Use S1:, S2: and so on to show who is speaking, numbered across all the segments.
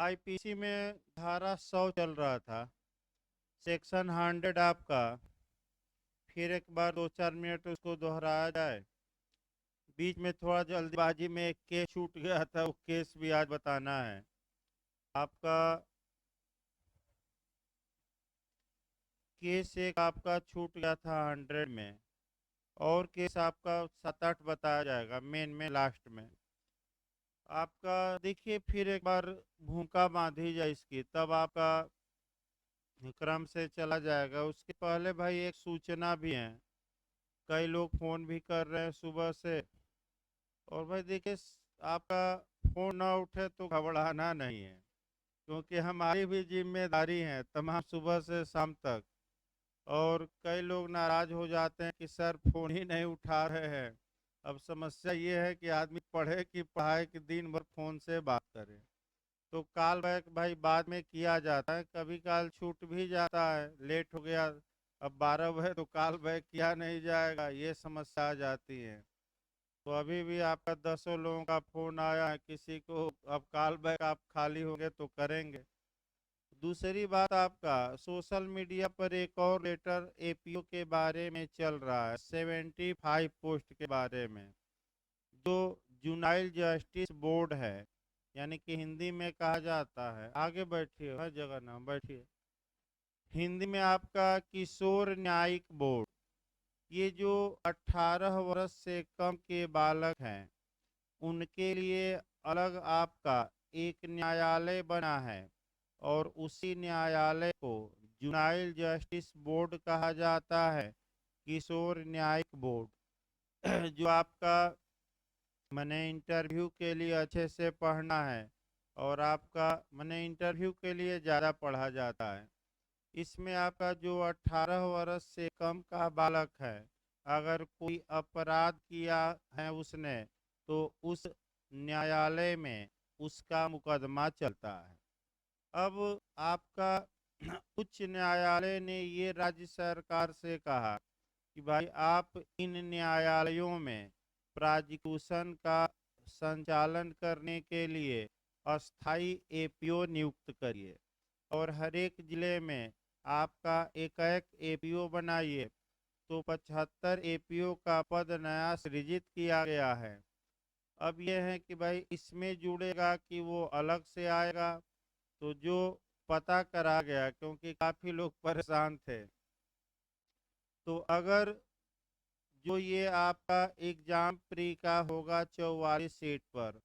S1: IPC में धारा 100 चल रहा था, सेक्शन 100 आपका। फिर एक बार 2-4 मिनट उसको दोहराया जाए। बीच में थोड़ा जल्दबाजी में एक केस छूट गया था, वो केस भी आज बताना है आपका। केस एक आपका छूट गया था 100 में, और केस आपका 7-8 बताया जाएगा मेन में लास्ट में आपका। देखिए फिर एक बार भूखा बांधी जाए इसकी, तब आपका क्रम से चला जाएगा। उसके पहले भाई एक सूचना भी है, कई लोग फोन भी कर रहे हैं सुबह से। और भाई देखिए आपका फोन ना उठे तो घबराना नहीं है, क्योंकि हमारी भी जिम्मेदारी है तमाम सुबह से शाम तक। और कई लोग नाराज हो जाते हैं कि सर फोन ही नहीं उठा रहे हैं। अब समस्या ये है कि आदमी पढ़े कि पढ़ाए कि दिन भर फोन से बात करे। तो कॉल बैक भाई बाद में किया जाता है, कभी काल छूट भी जाता है, लेट हो गया अब 12 बजे तो कॉल बैक किया नहीं जाएगा, ये समस्या आ जाती है। तो अभी भी आपका 10 लोगों का फोन आया है किसी को, अब कॉल बैक आप खाली होंगे तो करेंगे। दूसरी बात आपका सोशल मीडिया पर एक और लेटर एपीओ के बारे में चल रहा है, 75 पोस्ट के बारे में, जो जुनाइल जस्टिस बोर्ड है, यानी कि हिंदी में कहा जाता है, आगे बैठिए हर जगह ना बैठिए, हिंदी में आपका किशोर न्यायिक बोर्ड। ये जो 18 वर्ष से कम के बालक हैं उनके लिए अलग आपका एक न्यायालय बना है, और उसी न्यायालय को जुनाइल जस्टिस बोर्ड कहा जाता है, किशोर न्यायिक बोर्ड। जो आपका मैंने इंटरव्यू के लिए अच्छे से पढ़ना है, और आपका मैंने इंटरव्यू के लिए ज़्यादा पढ़ा जाता है। इसमें आपका जो 18 वर्ष से कम का बालक है, अगर कोई अपराध किया है उसने, तो उस न्यायालय में उसका मुकदमा चलता है। अब आपका उच्च न्यायालय ने ये राज्य सरकार से कहा कि भाई आप इन न्यायालयों में प्रोसिक्यूशन का संचालन करने के लिए अस्थाई एपीओ नियुक्त करिए, और हर एक जिले में आपका एक एक एपीओ बनाइए। तो 75 एपीओ का पद नया सृजित किया गया है। अब यह है कि भाई इसमें जुड़ेगा कि वो अलग से आएगा। तो जो पता करा गया, क्योंकि काफी लोग परेशान थे, तो अगर जो ये आपका एग्जाम प्री का होगा 44 सीट पर,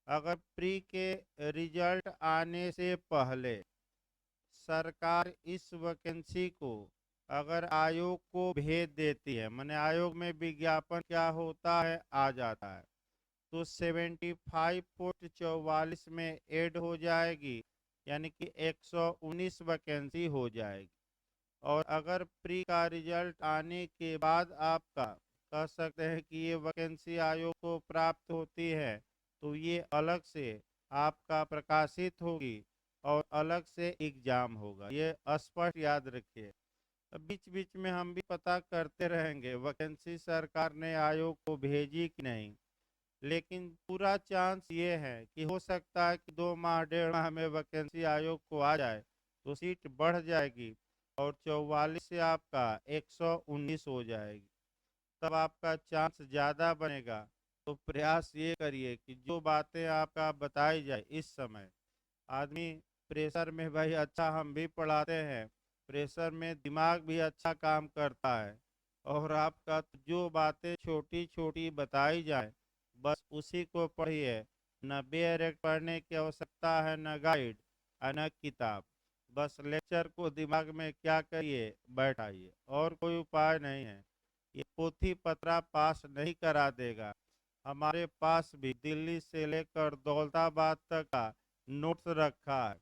S1: अगर प्री के रिजल्ट आने से पहले सरकार इस वैकेंसी को अगर आयोग को भेज देती है, माने आयोग में विज्ञापन क्या होता है आ जाता है, तो 75.44 में ऐड हो जाएगी, यानी कि 119 वैकेंसी हो जाएगी। और अगर प्री का रिजल्ट आने के बाद आपका कह सकते हैं कि ये वैकेंसी आयोग को प्राप्त होती है, तो ये अलग से आपका प्रकाशित होगी और अलग से एग्जाम होगा, ये स्पष्ट याद रखिए। बीच बीच में हम भी पता करते रहेंगे वैकेंसी सरकार ने आयोग को भेजी कि नहीं। लेकिन पूरा चांस ये है कि हो सकता है कि 2 माह 1.5 माह में वैकेंसी आयोग को आ जाए, तो सीट बढ़ जाएगी और 44 से आपका 119 हो जाएगी, तब आपका चांस ज़्यादा बनेगा। तो प्रयास ये करिए कि जो बातें आपका बताई जाए इस समय, आदमी प्रेशर में भाई अच्छा हम भी पढ़ाते हैं, प्रेशर में दिमाग भी अच्छा काम करता है, और आपका जो बातें छोटी छोटी बताई जाए बस उसी को पढ़िए। न बेरेक्ट पढ़ने की आवश्यकता है, न गाइड और न किताब। बस लेक्चर को दिमाग में क्या करिए बैठाइए, और कोई उपाय नहीं है। ये पोथी पत्रा पास नहीं करा देगा। हमारे पास भी दिल्ली से लेकर दौलताबाद तक का नोट्स रखा है,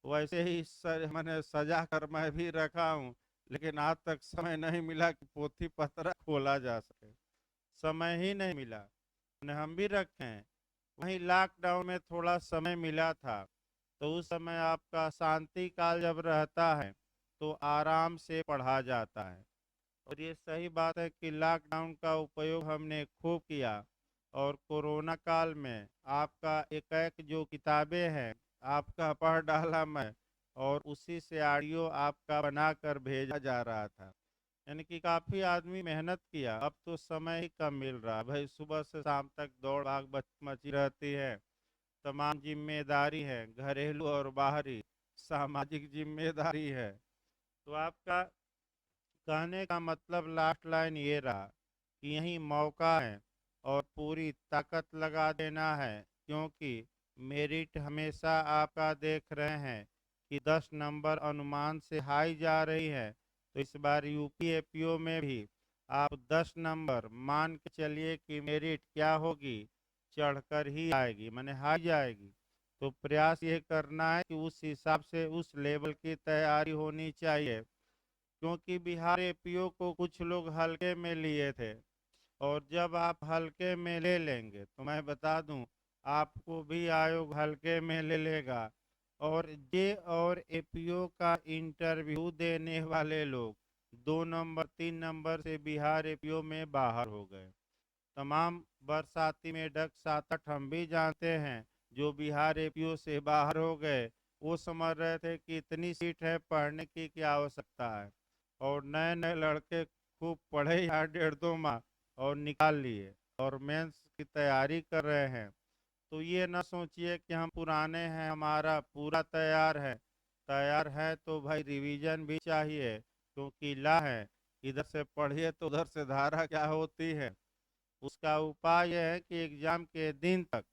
S1: वैसे ही मैंने सजा कर मैं भी रखा हूँ, लेकिन आज तक समय नहीं मिला कि पोथी पत्रा खोला जा सके, समय ही नहीं मिला। हम भी रखे हैं। वहीं लॉकडाउन में थोड़ा समय मिला था, तो उस समय आपका शांति काल जब रहता है तो आराम से पढ़ा जाता है। और ये सही बात है कि लॉकडाउन का उपयोग हमने खूब किया, और कोरोना काल में आपका एक एक जो किताबें हैं आपका पढ़ डाला मैं और उसी से ऑडियो आपका बनाकर भेजा जा रहा था। यानी कि काफ़ी आदमी मेहनत किया, अब तो समय ही कम मिल रहा है। भाई सुबह से शाम तक दौड़ भाग मची रहती है, तमाम जिम्मेदारी है, घरेलू और बाहरी, सामाजिक जिम्मेदारी है। तो आपका कहने का मतलब लास्ट लाइन ये रहा कि यही मौका है और पूरी ताकत लगा देना है, क्योंकि मेरिट हमेशा आपका देख रहे हैं कि 10 नंबर अनुमान से हाई जा रही है। तो इस बार यूपीएपीओ में भी आप 10 नंबर मान के चलिए कि मेरिट क्या होगी, चढ़कर ही आएगी, माने हाई जाएगी। तो प्रयास ये करना है कि उस हिसाब से उस लेवल की तैयारी होनी चाहिए, क्योंकि बिहार एपीओ को कुछ लोग हल्के में लिए थे, और जब आप हल्के में ले लेंगे तो मैं बता दूं आपको भी आयोग हल्के में ले लेगा। और जे और एपीओ का इंटरव्यू देने वाले लोग 2 नंबर 3 नंबर से बिहार एपीओ में बाहर हो गए। तमाम बरसाती मेढक 7-8 हम भी जानते हैं जो बिहार एपीओ से बाहर हो गए। वो समझ रहे थे कि इतनी सीट है, पढ़ने की क्या आवश्यकता है, और नए नए लड़के खूब पढ़े यहाँ 1.5-2 माह और निकाल लिए और मेंस की तैयारी कर रहे हैं। तो ये ना सोचिए कि हम पुराने हैं, हमारा पूरा तैयार है। तैयार है तो भाई रिवीजन भी चाहिए, क्योंकि ला है इधर से पढ़िए तो उधर से धारा क्या होती है। उसका उपाय यह है कि एग्जाम के दिन तक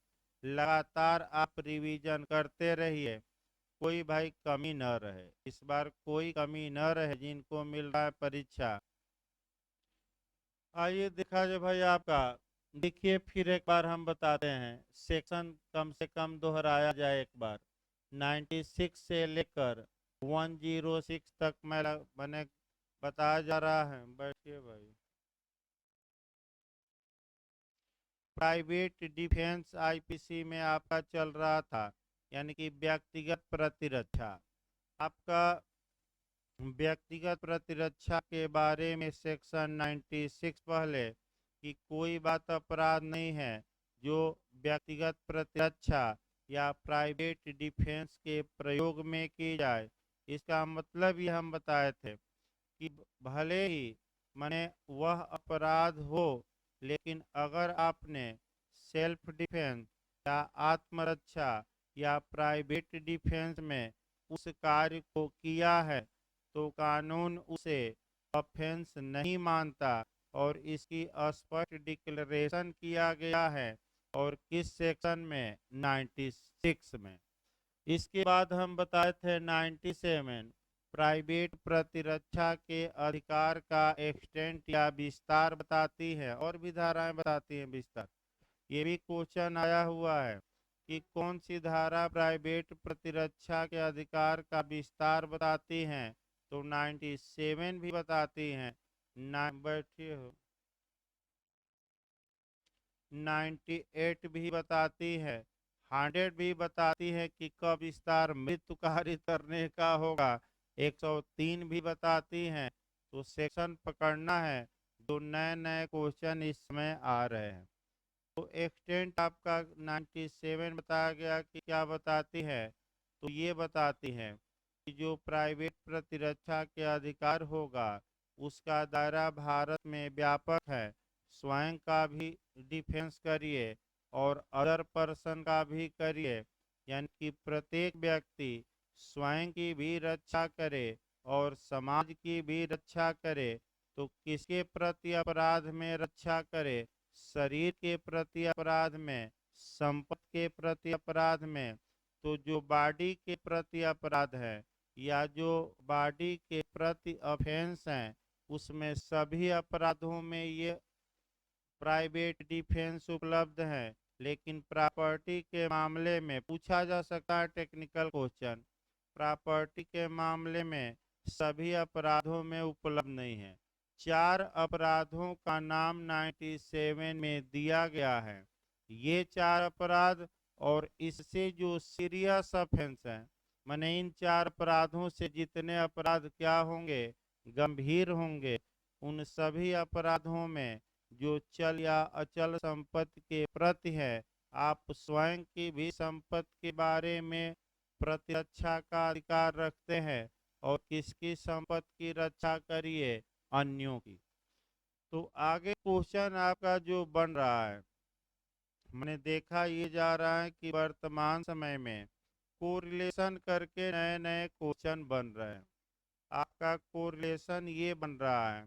S1: लगातार आप रिवीजन करते रहिए, कोई भाई कमी न रहे। इस बार कोई कमी न रहे जिनको मिल रहा है परीक्षा। आइए देखा जाए भाई आपका, देखिए फिर एक बार हम बताते हैं, सेक्शन कम से कम दोहराया जाए एक बार। 96 से लेकर 106 तक मैंने बताया जा रहा है। बैठिए भाई। प्राइवेट डिफेंस आईपीसी में आपका चल रहा था, यानी कि व्यक्तिगत प्रतिरक्षा। आपका व्यक्तिगत प्रतिरक्षा के बारे में सेक्शन 96 पहले कि कोई बात अपराध नहीं है जो व्यक्तिगत प्रतिरक्षा या प्राइवेट डिफेंस के प्रयोग में की जाए। इसका मतलब ये हम बताए थे कि भले ही माने वह अपराध हो, लेकिन अगर आपने सेल्फ डिफेंस या आत्मरक्षा या प्राइवेट डिफेंस में उस कार्य को किया है तो कानून उसे ऑफेंस नहीं मानता, और इसकी स्पष्ट डिक्लेरेशन किया गया है। और किस सेक्शन में? 96 में। इसके बाद हम बताए थे 97 प्राइवेट प्रतिरक्षा के अधिकार का एक्सटेंट या विस्तार बताती है, और भी धाराएं बताती हैं विस्तार। ये भी क्वेश्चन आया हुआ है कि कौन सी धारा प्राइवेट प्रतिरक्षा के अधिकार का विस्तार बताती हैं। तो 97 भी बताती हैं। बैठिए हो, 98 भी बताती है, 100 भी बताती है कि कब विस्तार मृत्यु कारित करने का होगा, 103 भी बताती हैं। तो सेक्शन पकड़ना है, जो नए नए क्वेश्चन इसमें आ रहे हैं। तो एक्सटेंट आपका 97 बताया गया कि क्या बताती है, तो ये बताती है कि जो प्राइवेट प्रतिरक्षा के अधिकार होगा उसका दायरा भारत में व्यापक है। स्वयं का भी डिफेंस करिए और अदर पर्सन का भी करिए, यानी कि प्रत्येक व्यक्ति स्वयं की भी रक्षा करे और समाज की भी रक्षा करे। तो किसके प्रति अपराध में रक्षा करे? शरीर के प्रति अपराध में, संपत्ति के प्रति अपराध में। तो जो बॉडी के प्रति अपराध है या जो बॉडी के प्रति ऑफेंस हैं, उसमें सभी अपराधों में ये प्राइवेट डिफेंस उपलब्ध है। लेकिन प्रॉपर्टी के मामले में पूछा जा सकता है टेक्निकल क्वेश्चन, प्रॉपर्टी के मामले में सभी अपराधों में उपलब्ध नहीं है। 4 अपराधों का नाम 97 में दिया गया है। ये 4 अपराध और इससे जो सीरियस ऑफेंस है, माने इन 4 अपराधों से जितने अपराध क्या होंगे, गंभीर होंगे, उन सभी अपराधों में जो चल या अचल संपत्ति के प्रति है, आप स्वयं की भी संपत्ति के बारे में प्रतिरक्षा का अधिकार रखते हैं और किसकी संपत्ति की रक्षा करिए, अन्यों की। तो आगे क्वेश्चन आपका जो बन रहा है, मैंने देखा ये जा रहा है कि वर्तमान समय में कोरिलेशन करके नए नए क्वेश्चन बन रहे हैं। आपका कोरिलेशन ये बन रहा है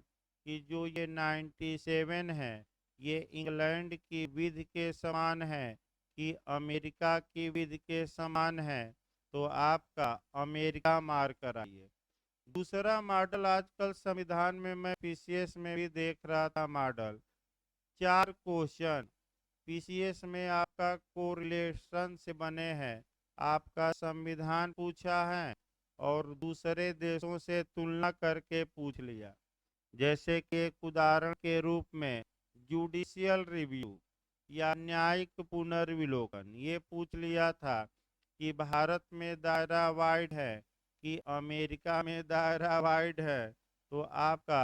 S1: कि जो ये 97 है, ये इंग्लैंड की विधि के समान है कि अमेरिका की विधि के समान है। तो आपका अमेरिका मार्क कराइए। दूसरा मॉडल आजकल संविधान में मैं पीसीएस में भी देख रहा था मॉडल, 4 क्वेश्चन पीसीएस में आपका कोरिलेशन से बने हैं। आपका संविधान पूछा है और दूसरे देशों से तुलना करके पूछ लिया। जैसे कि एक उदाहरण के रूप में जुडिशियल रिव्यू या न्यायिक पुनर्विलोकन ये पूछ लिया था कि भारत में दायरा वाइड है कि अमेरिका में दायरा वाइड है। तो आपका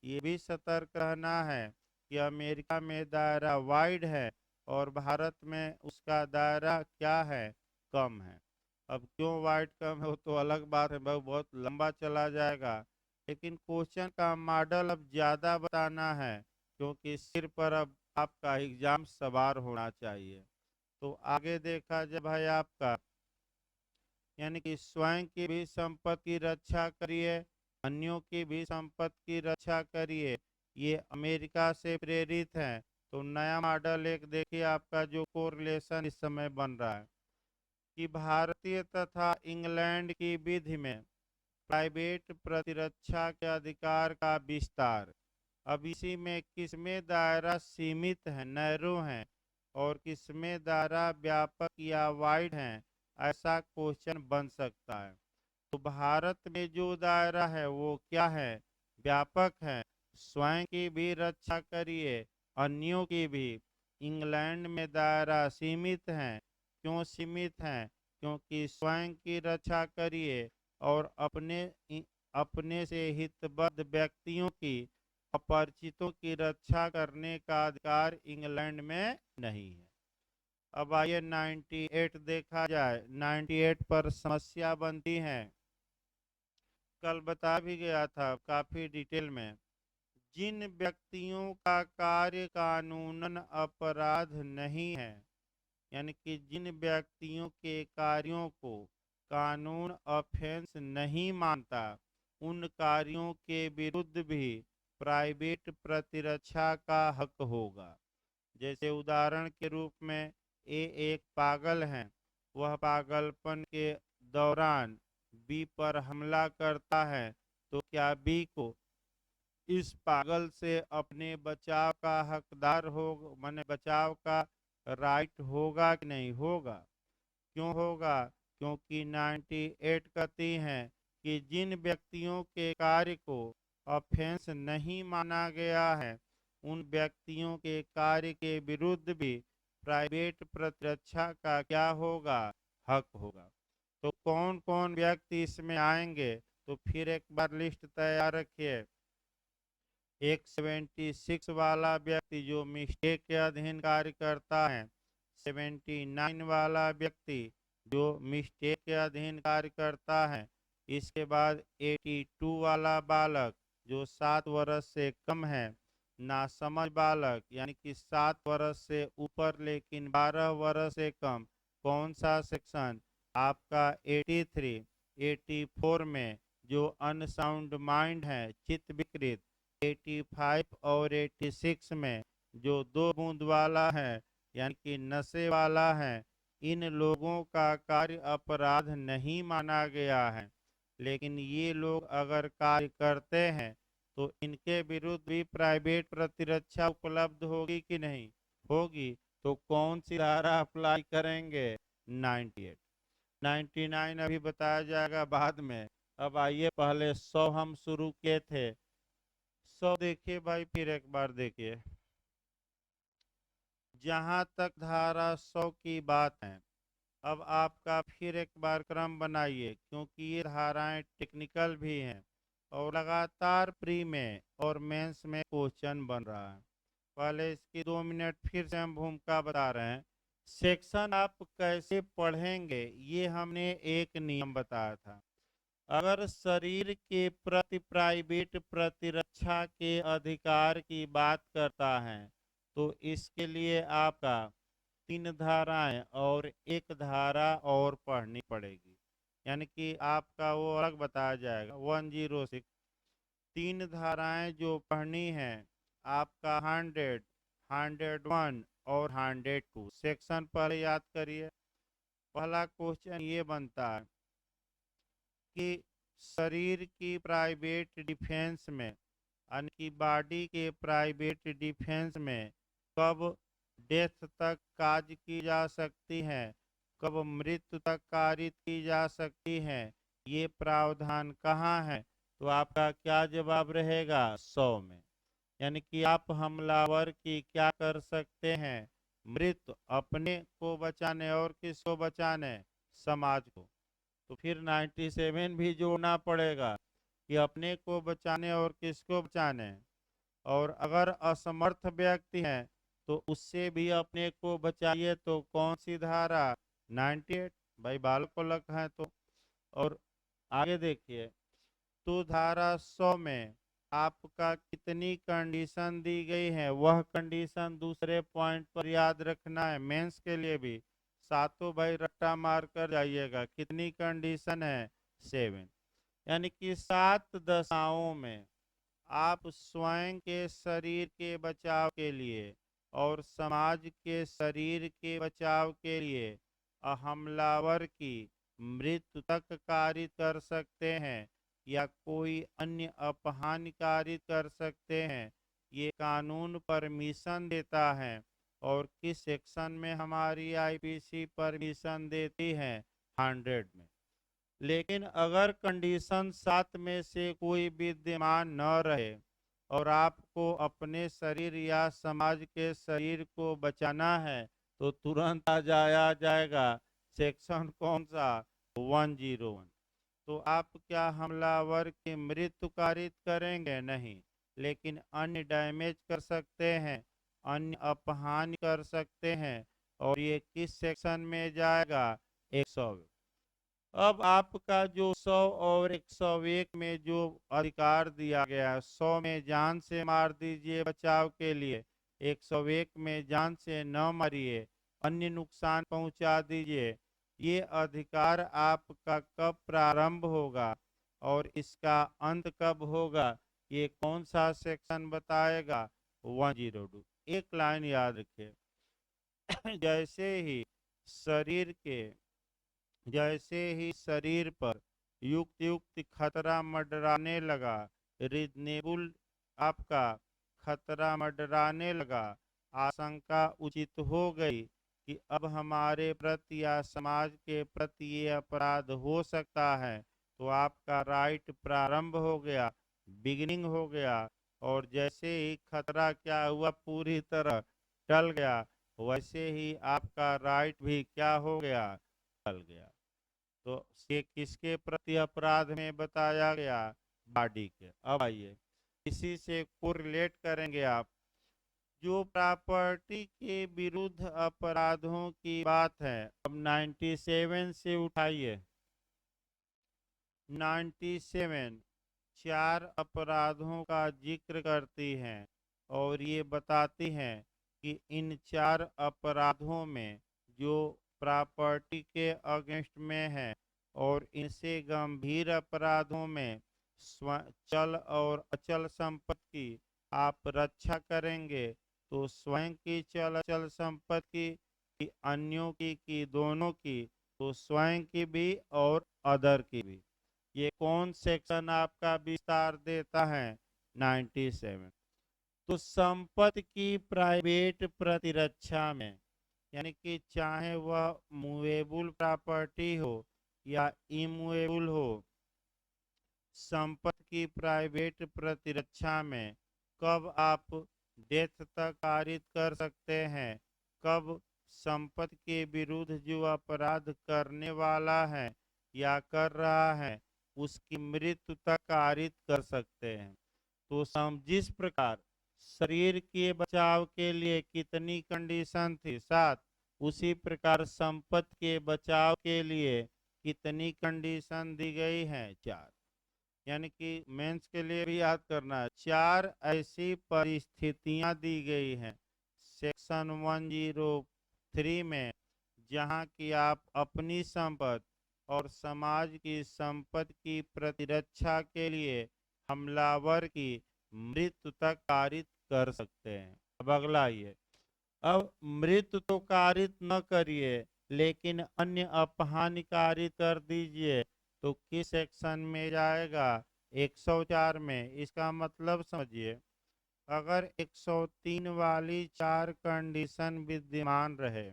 S1: ये भी सतर्क रहना है कि अमेरिका में दायरा वाइड है और भारत में उसका दायरा क्या है, कम है। अब क्यों वाइड कम है वो तो अलग बात है, बहुत लंबा चला जाएगा। लेकिन क्वेश्चन का मॉडल अब ज़्यादा बताना है क्योंकि सिर पर अब आपका एग्जाम सवार होना चाहिए। तो आगे देखा जाए भाई आपका, यानी कि स्वयं की भी संपत्ति की रक्षा करिए, अन्यों की भी संपत्ति की रक्षा करिए, ये अमेरिका से प्रेरित है। तो नया मॉडल एक देखिए आपका जो कोरिलेशन इस समय बन रहा है कि भारतीय तथा इंग्लैंड की विधि में प्राइवेट प्रतिरक्षा के अधिकार का विस्तार। अब इसी में किसमें दायरा सीमित है, नैरो है, और किसमें दायरा व्यापक या वाइड है, ऐसा क्वेश्चन बन सकता है। तो भारत में जो दायरा है वो क्या है, व्यापक है। स्वयं की भी रक्षा करिए, अन्यों की भी। इंग्लैंड में दायरा सीमित है। क्यों सीमित है? क्योंकि स्वयं की रक्षा करिए और अपने से हितबद्ध व्यक्तियों की, अपरिचितों की रक्षा करने का अधिकार इंग्लैंड में नहीं है। अब आइए 98 देखा जाए। 98 पर समस्या बनती है, कल बता भी गया था काफी डिटेल में। जिन व्यक्तियों का कार्य कानूनन अपराध नहीं है, यानी कि जिन व्यक्तियों के कार्यों को कानून ऑफेंस नहीं मानता, उन कार्यों के विरुद्ध भी प्राइवेट प्रतिरक्षा का हक होगा। जैसे उदाहरण के रूप में ए एक पागल है, वह पागलपन के दौरान बी पर हमला करता है। तो क्या बी को इस पागल से अपने बचाव का हकदार हो, माने बचाव का राइट होगा कि नहीं होगा? क्यों होगा? क्योंकि 98 कहती हैं कि जिन व्यक्तियों के कार्य को ऑफेंस नहीं माना गया है, उन व्यक्तियों के कार्य के विरुद्ध भी प्राइवेट प्रतिरक्षा का क्या होगा, हक होगा। तो कौन कौन व्यक्ति इसमें आएंगे? तो फिर एक बार लिस्ट तैयार रखिए। एक 76 वाला व्यक्ति जो मिस्टेक के अधीन कार्य करता है, 79 वाला व्यक्ति जो मिस्टेक के अधीन कार्य करता है, इसके बाद 82 वाला बालक जो 7 वर्ष से कम है, नासमझ बालक यानी कि 7 वर्ष से ऊपर लेकिन 12 वर्ष से कम, कौन सा सेक्शन आपका 83, 84 में जो अनसाउंड माइंड है, चित्त विकृत, 85 और 86 में जो 2 बूंद वाला है यानी कि नशे वाला है। इन लोगों का कार्य अपराध नहीं माना गया है, लेकिन ये लोग अगर कार्य करते हैं तो इनके विरुद्ध भी प्राइवेट प्रतिरक्षा उपलब्ध होगी कि नहीं होगी? तो कौन सी धारा अप्लाई करेंगे? 98। 99 अभी बताया जाएगा बाद में। अब आइए पहले 100 हम शुरू किए थे। 100 देखिए भाई, फिर एक बार देखिए। जहां तक धारा 100 की बात है, अब आपका फिर एक बार क्रम बनाइए क्योंकि ये धाराएं टेक्निकल भी हैं और लगातार प्री में और मेंस में क्वेश्चन बन रहा है। पहले इसकी 2 मिनट फिर से हम भूमिका बता रहे हैं सेक्शन आप कैसे पढ़ेंगे, ये हमने एक नियम बताया था। अगर शरीर के प्रति प्राइवेट प्रतिरक्षा के अधिकार की बात करता है, तो इसके लिए आपका 3 धाराएं और एक धारा और पढ़नी पड़ेगी। यानी कि आपका वो अलग बताया जाएगा 106। 3 धाराएं जो पढ़नी है आपका 100, 101 और 102। सेक्शन पर याद करिए। पहला क्वेश्चन ये बनता है कि शरीर की प्राइवेट डिफेंस में, यानी कि बॉडी के प्राइवेट डिफेंस में कब डेथ तक काज की जा सकती है, कब मृत्यु तक कारित की जा सकती है, ये प्रावधान कहाँ है? तो आपका क्या जवाब रहेगा? 100 में। यानी कि आप हमलावर की क्या कर सकते हैं? मृत्यु, अपने को बचाने और किसको बचाने? समाज को। तो फिर 97 भी जोड़ना पड़ेगा कि अपने को बचाने और किसको बचाने। और अगर असमर्थ व्यक्ति है तो उससे भी अपने को बचाइए। तो कौन सी धारा? 98। भाई बाल को लग है तो। और आगे देखिए, तो धारा 100 में आपका कितनी कंडीशन दी गई है, वह कंडीशन दूसरे पॉइंट पर याद रखना है। मेंस के लिए भी सातों भाई रट्टा मार कर जाइएगा। कितनी कंडीशन है? 7। यानी कि 7 दशाओं में आप स्वयं के शरीर के बचाव के लिए और समाज के शरीर के बचाव के लिए हमलावर की मृत्यु तक कारित कर सकते हैं या कोई अन्य अपहानिकारित कर सकते हैं। ये कानून परमिशन देता है। और किस सेक्शन में हमारी आईपीसी परमिशन देती है? 100 में। लेकिन अगर कंडीशन 7 में से कोई विद्यमान न रहे और आपको अपने शरीर या समाज के शरीर को बचाना है, तो तुरंत आ जाया जाएगा सेक्शन कौन सा? 101। तो आप क्या हमलावर की मृत्यु कारित करेंगे? नहीं, लेकिन अन्य डैमेज कर सकते हैं, अन्य अपहानि कर सकते हैं। और ये किस सेक्शन में जाएगा? 100। अब आपका जो 100 और 101 में जो अधिकार दिया गया है, 100 में जान से मार दीजिए बचाव के लिए, 101 में जान से न मारिए, अन्य नुकसान पहुंचा दीजिए। ये अधिकार आपका कब प्रारंभ होगा और इसका अंत कब होगा, ये कौन सा सेक्शन बताएगा? 102। एक लाइन याद रखिए। जैसे ही शरीर के जैसे ही शरीर पर युक्त युक्त खतरा मंडराने लगा, रीजनेबल आपका खतरा मंडराने लगा, आशंका उचित हो गई कि अब हमारे प्रति या समाज के प्रति ये अपराध हो सकता है, तो आपका राइट प्रारंभ हो गया, बिगिनिंग हो गया। और जैसे ही खतरा क्या हुआ, पूरी तरह टल गया, वैसे ही आपका राइट भी क्या हो गया? टल गया। तो ये किसके प्रति अपराध में बताया गया? बॉडी के। अब आइए, इसी से कोरिलेट करेंगे आप। जो प्रॉपर्टी के विरुद्ध अपराधों की बात है, अब 97 से उठाइए। 97 4 अपराधों का जिक्र करती हैं और ये बताती हैं कि इन 4 अपराधों में जो प्रॉपर्टी के अगेंस्ट में है और इनसे गंभीर अपराधों में चल और अचल संपत्ति की आप रक्षा करेंगे। तो स्वयं की चल अचल संपत्ति की, अन्यों की दोनों की, तो स्वयं की भी और अदर की भी। ये कौन सेक्शन आपका विस्तार देता है? 97। तो संपत्ति की प्राइवेट प्रतिरक्षा में, यानी कि चाहे वह मूवेबल प्रॉपर्टी हो या इमूवेबल हो, संपत्ति की प्राइवेट प्रतिरक्षा में कब आप डेथ तक पारित कर सकते हैं, कब संपत्ति के विरुद्ध जो अपराध करने वाला है या कर रहा है उसकी मृत्यु तक कारित कर सकते हैं। तो जिस प्रकार शरीर के बचाव के लिए कितनी कंडीशन थी? 7। उसी प्रकार संपत्ति के बचाव के लिए कितनी कंडीशन दी गई हैं? 4। यानी कि मेंस के लिए भी याद करना है, 4 ऐसी परिस्थितियां दी गई हैं सेक्शन 103 में, जहां कि आप अपनी संपत्ति और समाज की संपत्ति की प्रतिरक्षा के लिए हमलावर की मृत्यु तक कारित कर सकते हैं। अब अगला ये, अब मृत्यु तो कारित न करिए लेकिन अन्य अपहानिकारी कर दीजिए, तो किस सेक्शन में जाएगा? 104 में। इसका मतलब समझिए, अगर 103 वाली 4 कंडीशन विद्यमान रहे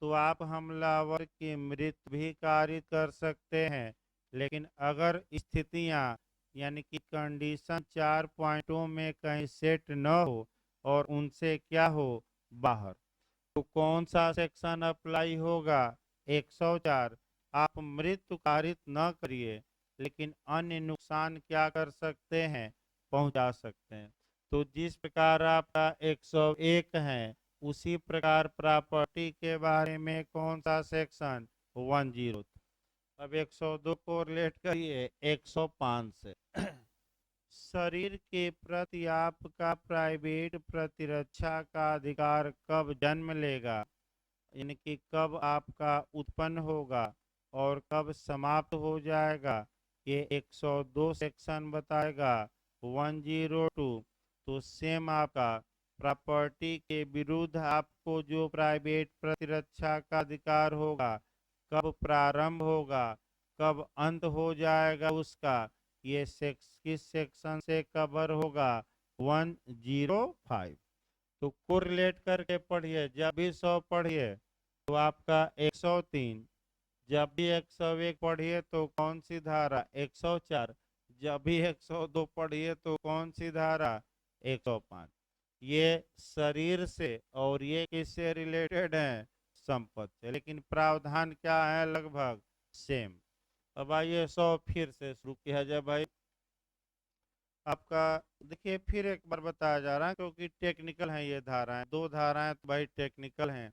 S1: तो आप हमलावर की मृत्यु भी कारित कर सकते हैं। लेकिन अगर स्थितियां यानी कि कंडीशन 4 पॉइंटों में कहीं सेट न हो और उनसे क्या हो, बाहर, तो कौन सा सेक्शन अप्लाई होगा? 104। आप मृत्यु कारित न करिए लेकिन अन्य नुकसान क्या कर सकते हैं? पहुंचा सकते हैं। तो जिस प्रकार आपका 101 है, उसी प्रकार प्रॉपर्टी के बारे में कौन सा सेक्शन? 10। अब 102 को रिलेट करिए 105 से। शरीर के प्रति आपका प्राइवेट प्रतिरक्षा का अधिकार कब जन्म लेगा, यानी कि कब आपका उत्पन्न होगा और कब समाप्त हो जाएगा, ये 102 सेक्शन बताएगा। 102, तो सेम आपका प्रॉपर्टी के विरुद्ध आपको जो प्राइवेट प्रतिरक्षा का अधिकार होगा, कब प्रारंभ होगा, कब अंत हो जाएगा उसका, ये किस सेक्शन से कवर होगा? 105। तो कोरिलेट करके पढ़िए, जब भी 100 पढ़िए तो आपका 103, जब भी 101 पढ़िए तो कौन सी धारा? 104, जब भी 102 पढ़िए तो कौन सी धारा? 105। ये शरीर से और ये किससे रिलेटेड है? संपत्ति से, लेकिन प्रावधान क्या है? लगभग सेम। अब आइए 100 फिर से शुरू किया जाए भाई। आपका देखिए फिर एक बार बताया जा रहा है, क्योंकि टेक्निकल है ये धाराएं, 2 धाराएं तो भाई टेक्निकल हैं,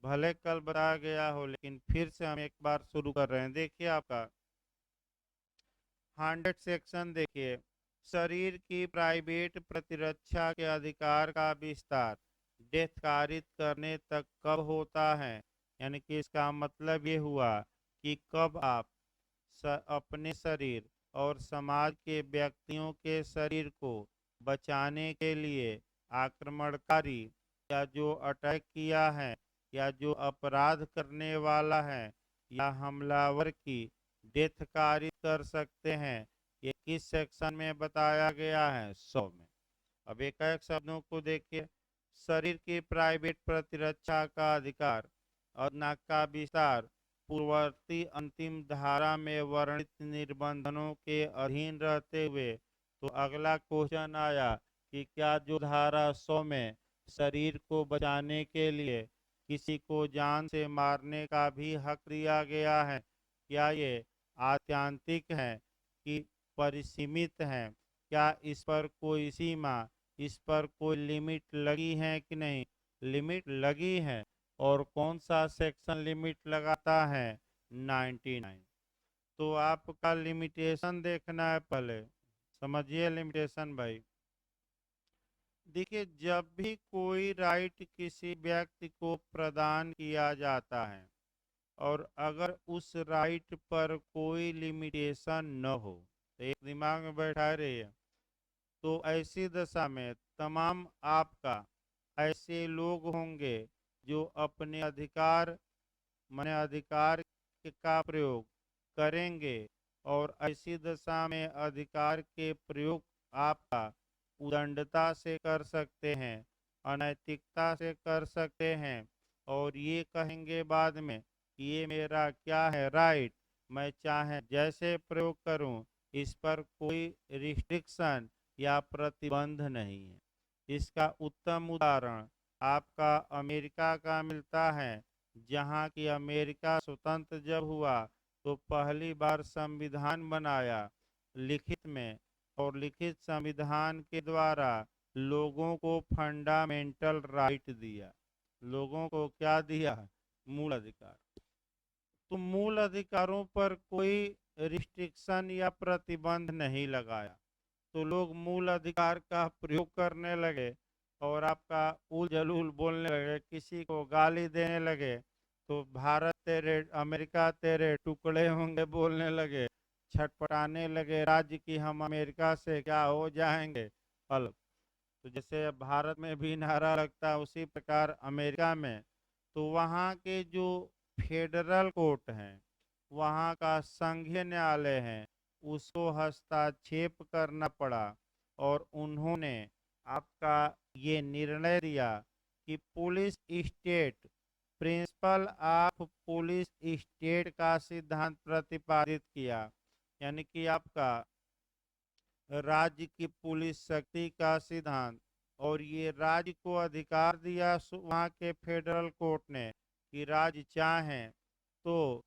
S1: भले कल बताया गया हो लेकिन फिर से हम एक बार शुरू कर रहे हैं। देखिए आपका 100 सेक्शन देखिए, शरीर की प्राइवेट प्रतिरक्षा के अधिकार का विस्तार डेथ कारित करने तक कब होता है? यानी कि इसका मतलब ये हुआ कि कब आप अपने शरीर और समाज के व्यक्तियों के शरीर को बचाने के लिए आक्रमणकारी या जो अटैक किया है या जो अपराध करने वाला है या हमलावर की डेथ कारित कर सकते हैं, ये किस सेक्शन में बताया गया है? 100 में। अब एक एक शब्दों को देखिए, शरीर की प्राइवेट प्रतिरक्षा का अधिकार और नाक का विस्तार पूर्ववर्ती अंतिम धारा में वर्णित निबंधनों के अधीन रहते हुए, तो अगला क्वेश्चन आया कि क्या जो धारा 100 में शरीर को बचाने के लिए किसी को जान से मारने का भी हक दिया गया है, क्या ये आत्यांतिक है कि परिसीमित है? क्या इस पर कोई सीमा, इस पर कोई लिमिट लगी है कि नहीं? लिमिट लगी है। और कौन सा सेक्शन लिमिट लगाता है? 99। तो आपका लिमिटेशन देखना है पहले, समझिए लिमिटेशन भाई। देखिए, जब भी कोई राइट किसी व्यक्ति को प्रदान किया जाता है और अगर उस राइट पर कोई लिमिटेशन न हो, तो एक दिमाग में बैठा रहिए, तो ऐसी दशा में तमाम आपका ऐसे लोग होंगे जो अपने अधिकार माने अधिकार का प्रयोग करेंगे, और ऐसी दशा में अधिकार के प्रयोग आपका उदंडता से कर सकते हैं, अनैतिकता से कर सकते हैं, और ये कहेंगे बाद में कि ये मेरा क्या है? राइट, मैं चाहे जैसे प्रयोग करूं, इस पर कोई रिस्ट्रिक्शन या प्रतिबंध नहीं है। इसका उत्तम उदाहरण आपका अमेरिका का मिलता है, जहाँ की अमेरिका स्वतंत्र जब हुआ तो पहली बार संविधान बनाया लिखित में, और लिखित संविधान के द्वारा लोगों को फंडामेंटल राइट दिया। लोगों को क्या दिया? मूल अधिकार। तो मूल अधिकारों पर कोई रिस्ट्रिक्शन या प्रतिबंध नहीं लगाया, तो लोग मूल अधिकार का प्रयोग करने लगे और आपका उल जलूल बोलने लगे, किसी को गाली देने लगे, तो भारत तेरे, अमेरिका तेरे टुकड़े होंगे बोलने लगे, छटपटाने लगे राज्य की हम अमेरिका से क्या हो जाएंगे अलग। तो जैसे भारत में भी नारा लगता है उसी प्रकार अमेरिका में, तो वहाँ के जो फेडरल कोर्ट हैं, वहाँ का संघीय न्यायालय है, उसको हस्तक्षेप करना पड़ा और उन्होंने आपका ये निर्णय दिया कि police state, principle of police state का सिद्धांत प्रतिपादित किया। यानी कि आपका राज्य की पुलिस शक्ति का सिद्धांत, और ये राज्य को अधिकार दिया वहाँ के फेडरल कोर्ट ने कि राज्य चाहें तो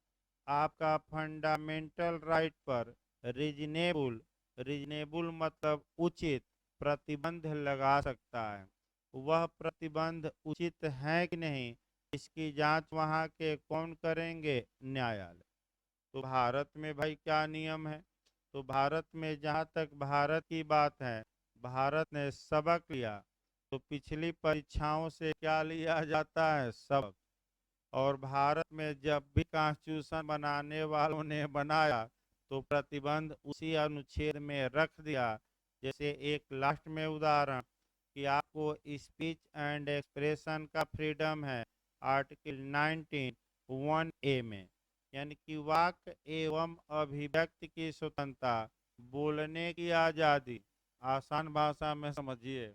S1: आपका फंडामेंटल राइट पर रीजनेबल, रीजनेबल मतलब उचित, प्रतिबंध लगा सकता है। वह प्रतिबंध उचित है कि नहीं, इसकी जांच वहाँ के कौन करेंगे? न्यायालय। तो भारत में भाई क्या नियम है? तो भारत में जहाँ तक भारत की बात है, भारत ने सबक लिया। तो पिछली परीक्षाओं से क्या लिया जाता है? सबक। और भारत में जब भी कॉन्स्टिट्यूशन बनाने वालों ने बनाया तो प्रतिबंध उसी अनुच्छेद में रख दिया। जैसे एक लास्ट में उदाहरण कि आपको स्पीच एंड एक्सप्रेशन का फ्रीडम है, आर्टिकल 19(1)(a) में, यानी कि वाक एवं अभिव्यक्ति की स्वतंत्रता, बोलने की आज़ादी, आसान भाषा में समझिए,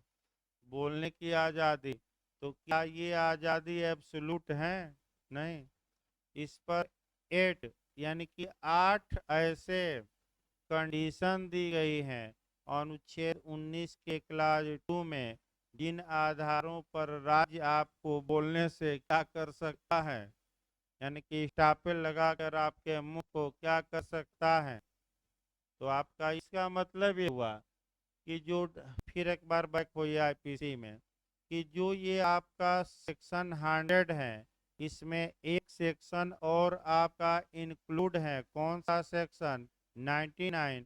S1: बोलने की आज़ादी। तो क्या ये आज़ादी एब्सोल्यूट है? नहीं। इस पर 8 यानी कि 8 ऐसे कंडीशन दी गई हैं अनुच्छेद 19 के क्लास 2 में, जिन आधारों पर राज्य आपको बोलने से क्या कर सकता है, यानी कि स्टापेल लगाकर आपके मुंह को क्या कर सकता है। तो आपका इसका मतलब ये हुआ कि जो, फिर एक बार बैक होइए आईपीसी में, कि जो ये आपका सेक्शन 100 है, इसमें एक सेक्शन और आपका इंक्लूड है। कौन सा सेक्शन? 99।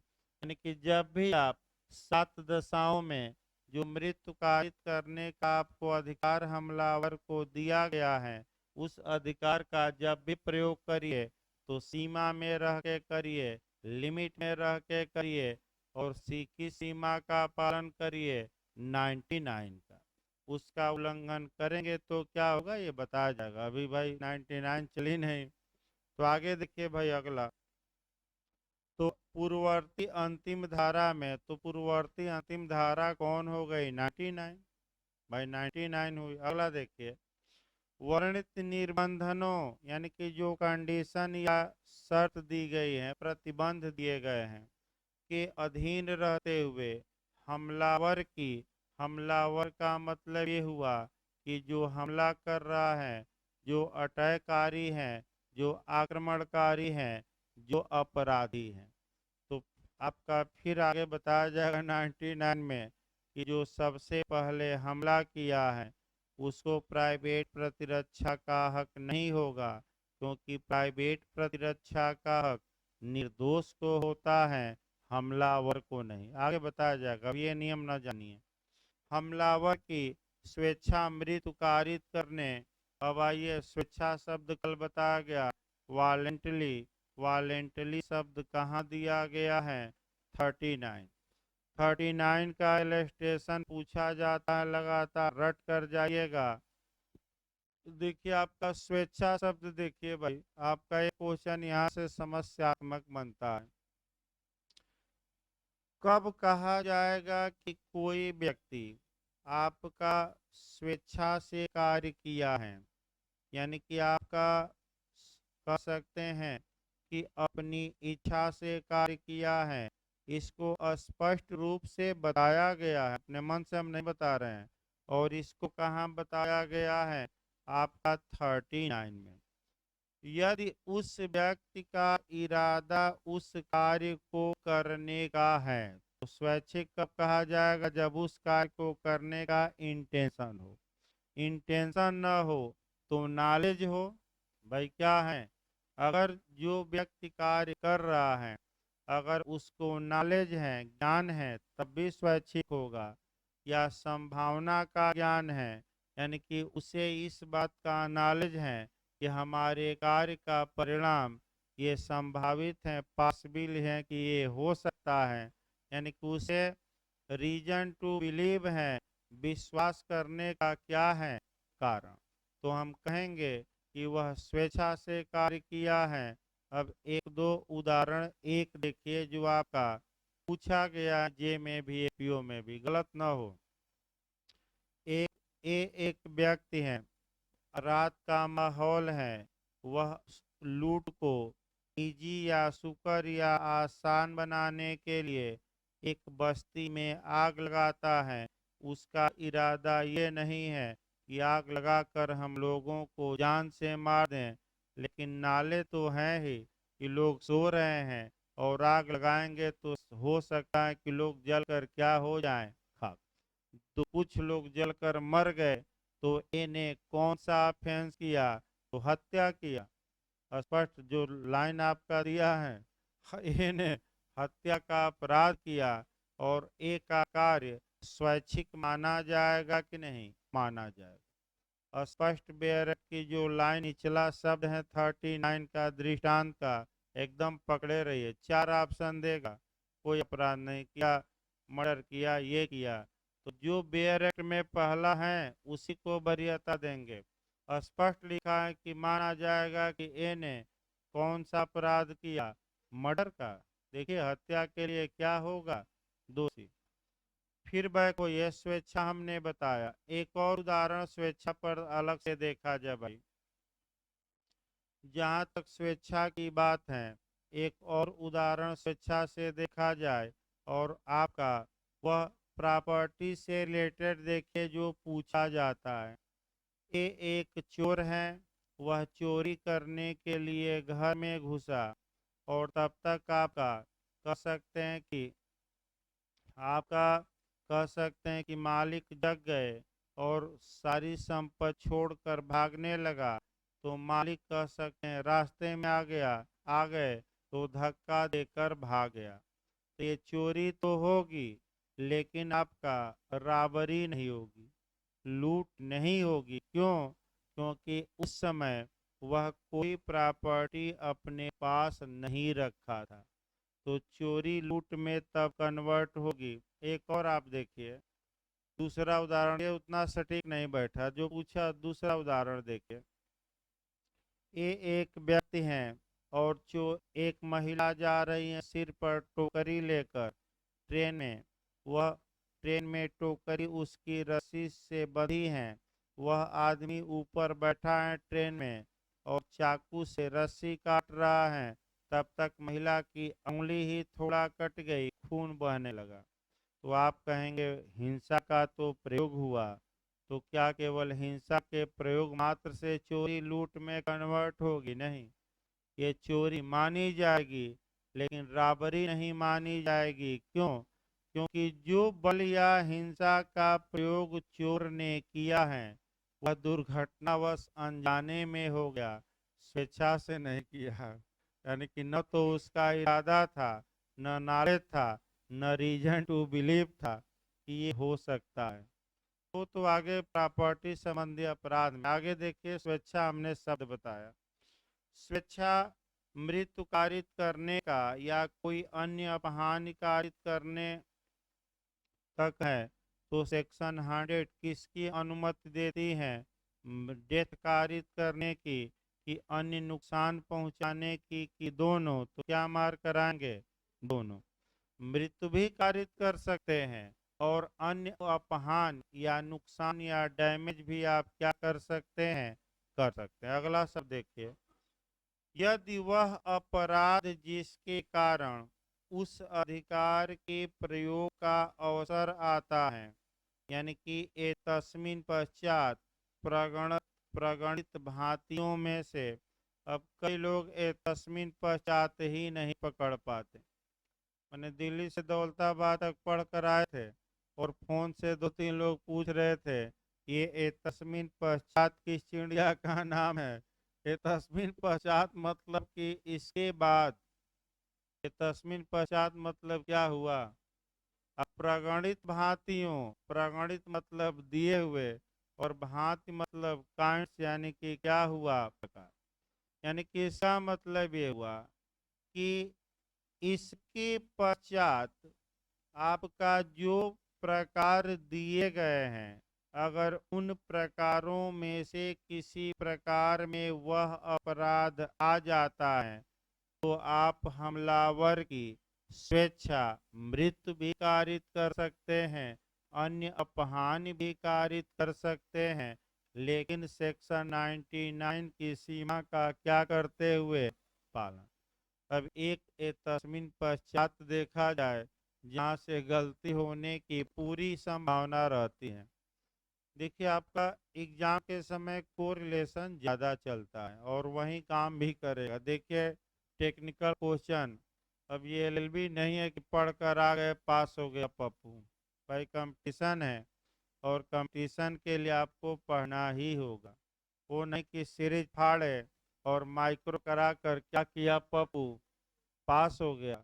S1: यानी कि जब भी आप 7 दशाओं में जो मृत्यु कारित करने का आपको अधिकार हमलावर को दिया गया है, उस अधिकार का जब भी प्रयोग करिए तो सीमा में रह के करिए, लिमिट में रह के करिए, और सी की सीमा का पालन करिए 99 का। उसका उल्लंघन करेंगे तो क्या होगा ये बताया जाएगा। अभी भाई 99 चली नहीं, तो आगे देखिए भाई अगला। तो पूर्ववर्ती अंतिम धारा में, तो पूर्ववर्ती अंतिम धारा कौन हो गई? 99। भाई 99 हुई। अगला देखिए, वर्णित निबंधनों, यानी कि जो कंडीशन या शर्त दी गई है, प्रतिबंध दिए गए हैं, के अधीन रहते हुए हमलावर की, हमलावर का मतलब ये हुआ कि जो हमला कर रहा है, जो अटैककारी है, जो आक्रमणकारी है, जो अपराधी है। तो आपका फिर आगे बताया जाएगा 99 में कि जो सबसे पहले हमला किया है उसको प्राइवेट प्रतिरक्षा का हक नहीं होगा, क्योंकि प्राइवेट प्रतिरक्षा का हक निर्दोष को होता है, हमलावर को नहीं। आगे बताया जाएगा, अब ये नियम न जानिए। हमलावर की स्वेच्छा मृत्यु कारित करने, अब आइए स्वेच्छा शब्द कल बताया गया, वॉलेंटली, वॉलेंटली शब्द कहाँ दिया गया है? 39। 39 का इलस्ट्रेशन पूछा जाता है लगातार, रट कर जाइएगा। देखिए आपका स्वेच्छा शब्द, देखिए भाई आपका एक क्वेश्चन यहाँ से समस्यात्मक बनता है। कब कहा जाएगा कि कोई व्यक्ति आपका स्वेच्छा से कार्य किया है, यानी कि आपका कह सकते हैं कि अपनी इच्छा से कार्य किया है, इसको स्पष्ट रूप से बताया गया है, अपने मन से हम नहीं बता रहे हैं। और इसको कहाँ बताया गया है? आपका 39 में। यदि उस व्यक्ति का इरादा उस कार्य को करने का है, तो स्वैच्छिक कब कहा जाएगा? जब उस कार्य को करने का इंटेंशन हो। इंटेंशन न हो तो नॉलेज हो। भाई क्या है, अगर जो व्यक्ति कार्य कर रहा है, अगर उसको नॉलेज है, ज्ञान है, तब भी स्वैच्छिक होगा। या संभावना का ज्ञान है, यानी कि उसे इस बात का नॉलेज है कि हमारे कार्य का परिणाम ये संभावित है, पॉसिबल है कि ये हो सकता है, यानी कि उसे रीजन टू बिलीव है, विश्वास करने का क्या है कारण, तो हम कहेंगे कि वह स्वेच्छा से कार्य किया है। अब एक दो उदाहरण एक देखिए जो आपका पूछा गया, जे में भी पीओ में भी गलत ना हो। एक एक व्यक्ति है, रात का माहौल है, वह लूट को निजी या सुकर या आसान बनाने के लिए एक बस्ती में आग लगाता है। उसका इरादा ये नहीं है कि आग लगाकर हम लोगों को जान से मार दें, लेकिन नाले तो हैं ही कि लोग सो रहे हैं और आग लगाएंगे तो हो सकता है कि लोग जलकर क्या हो जाएं, खाक। तो कुछ लोग जलकर मर गए, तो ए ने कौन सा ऑफेंस किया, तो हत्या किया। स्पष्ट जो लाइन आपका दिया है, ए ने हत्या का अपराध किया, और ए का कार्य स्वैच्छिक माना जाएगा कि नहीं माना जाएगा। स्पष्ट बेरट की जो लाइन निचला शब्द है 39 का दृष्टांत का, एकदम पकड़े रहिए। चार ऑप्शन देगा, कोई अपराध नहीं किया, मर्डर किया, ये किया, तो जो बेयर एक्ट में पहला है उसी को वरीयता देंगे। स्पष्ट लिखा है कि माना जाएगा कि ए ने कौन सा अपराध किया, मर्डर का। देखिए हत्या के लिए क्या होगा, दोषी। फिर वह को यह स्वेच्छा हमने बताया। एक और उदाहरण स्वेच्छा पर अलग से देखा जाए भाई। जहाँ तक स्वेच्छा की बात है, एक और उदाहरण स्वेच्छा से देखा जाए, और आपका वह प्रॉपर्टी से रिलेटेड देखिए जो पूछा जाता है। ये एक चोर है, वह चोरी करने के लिए घर में घुसा, और तब तक आपका कह सकते हैं कि आपका कह सकते हैं कि मालिक जग गए और सारी संपत्ति छोड़कर भागने लगा, तो मालिक कह सकते हैं रास्ते में आ गए तो धक्का देकर भाग गया। तो ये चोरी तो होगी, लेकिन आपका राबरी नहीं होगी, लूट नहीं होगी। क्यों? क्योंकि उस समय वह कोई प्रॉपर्टी अपने पास नहीं रखा था, तो चोरी लूट में तब कन्वर्ट होगी। एक और आप देखिए दूसरा उदाहरण, ये उतना सटीक नहीं बैठा जो पूछा, दूसरा उदाहरण देखिए। ये एक व्यक्ति हैं और जो एक महिला जा रही है सिर पर टोकरी लेकर ट्रेन में, वह ट्रेन में टोकरी उसकी रस्सी से बंधी है। वह आदमी ऊपर बैठा है ट्रेन में और चाकू से रस्सी काट रहा है। तब तक महिला की उंगली ही थोड़ा कट गई, खून बहने लगा। तो आप कहेंगे हिंसा का तो प्रयोग हुआ, तो क्या केवल हिंसा के प्रयोग मात्र से चोरी लूट में कन्वर्ट होगी? नहीं, ये चोरी मानी जाएगी, लेकिन राबरी नहीं मानी जाएगी। क्यों? क्योंकि जो बल या हिंसा का प्रयोग चोर ने किया है, वह दुर्घटनावश अनजाने में हो गया, स्वेच्छा से नहीं किया। यानी कि न तो उसका इरादा था, न नॉलेज था, न रीजन टू बिलीव था कि ये हो सकता है। तो आगे प्रॉपर्टी संबंधी अपराध में आगे देखिए, स्वेच्छा हमने शब्द बताया। स्वेच्छा मृत्यु कारित करने का या कोई अन्य अपहानि कारित करने तक है, तो सेक्शन 100 किसकी अनुमति देती है? डेथ कारित करने की कि अन्य नुकसान पहुंचाने की कि दोनों? तो क्या मार कराएंगे? दोनों। मृत्यु भी कारित कर सकते हैं और अन्य अपहान या नुकसान या डैमेज भी आप क्या कर सकते हैं? कर सकते हैं। अगला शब्द देखिए, यदि वह अपराध जिसके कारण उस अधिकार के प्रयोग का अवसर आता है, यानी कि ए तस्मिन पश्चात प्रगणित प्रगणित भांतियों में से। अब कई लोग ए तस्मिन पश्चात ही नहीं पकड़ पाते। मैंने दिल्ली से दौलताबाद तक पढ़ कर आए थे और फोन से दो तीन लोग पूछ रहे थे ये एतस्मिन पश्चात किस चिड़िया का नाम है? एतस्मिन पश्चात मतलब कि इसके बाद। एतस्मिन पश्चात मतलब क्या हुआ? अब प्रगणित भांतियों, प्रगणित मतलब दिए हुए, और भांति मतलब काइंड्स, यानी कि क्या हुआ प्रकार। यानी कि इसका मतलब ये हुआ कि इसके पश्चात आपका जो प्रकार दिए गए हैं, अगर उन प्रकारों में से किसी प्रकार में वह अपराध आ जाता है, तो आप हमलावर की स्वेच्छा मृत्यु भी कारित कर सकते हैं, अन्य अपहानि भी कारित कर सकते हैं, लेकिन सेक्शन 99 की सीमा का क्या करते हुए पालन। अब एक तस्मिन पश्चात देखा जाए जहाँ से गलती होने की पूरी संभावना रहती है। देखिए, आपका एग्जाम के समय कोरिलेशन ज़्यादा चलता है और वही काम भी करेगा। देखिए, टेक्निकल क्वेश्चन, अब ये एलएलबी नहीं है कि पढ़ कर आ गए पास हो गया पप्पू। भाई कंपटीशन है, और कंपटीशन के लिए आपको पढ़ना ही होगा। वो नहीं कि सीरीज फाड़े और माइक्रो करा कर क्या किया पप्पू, पास हो गया।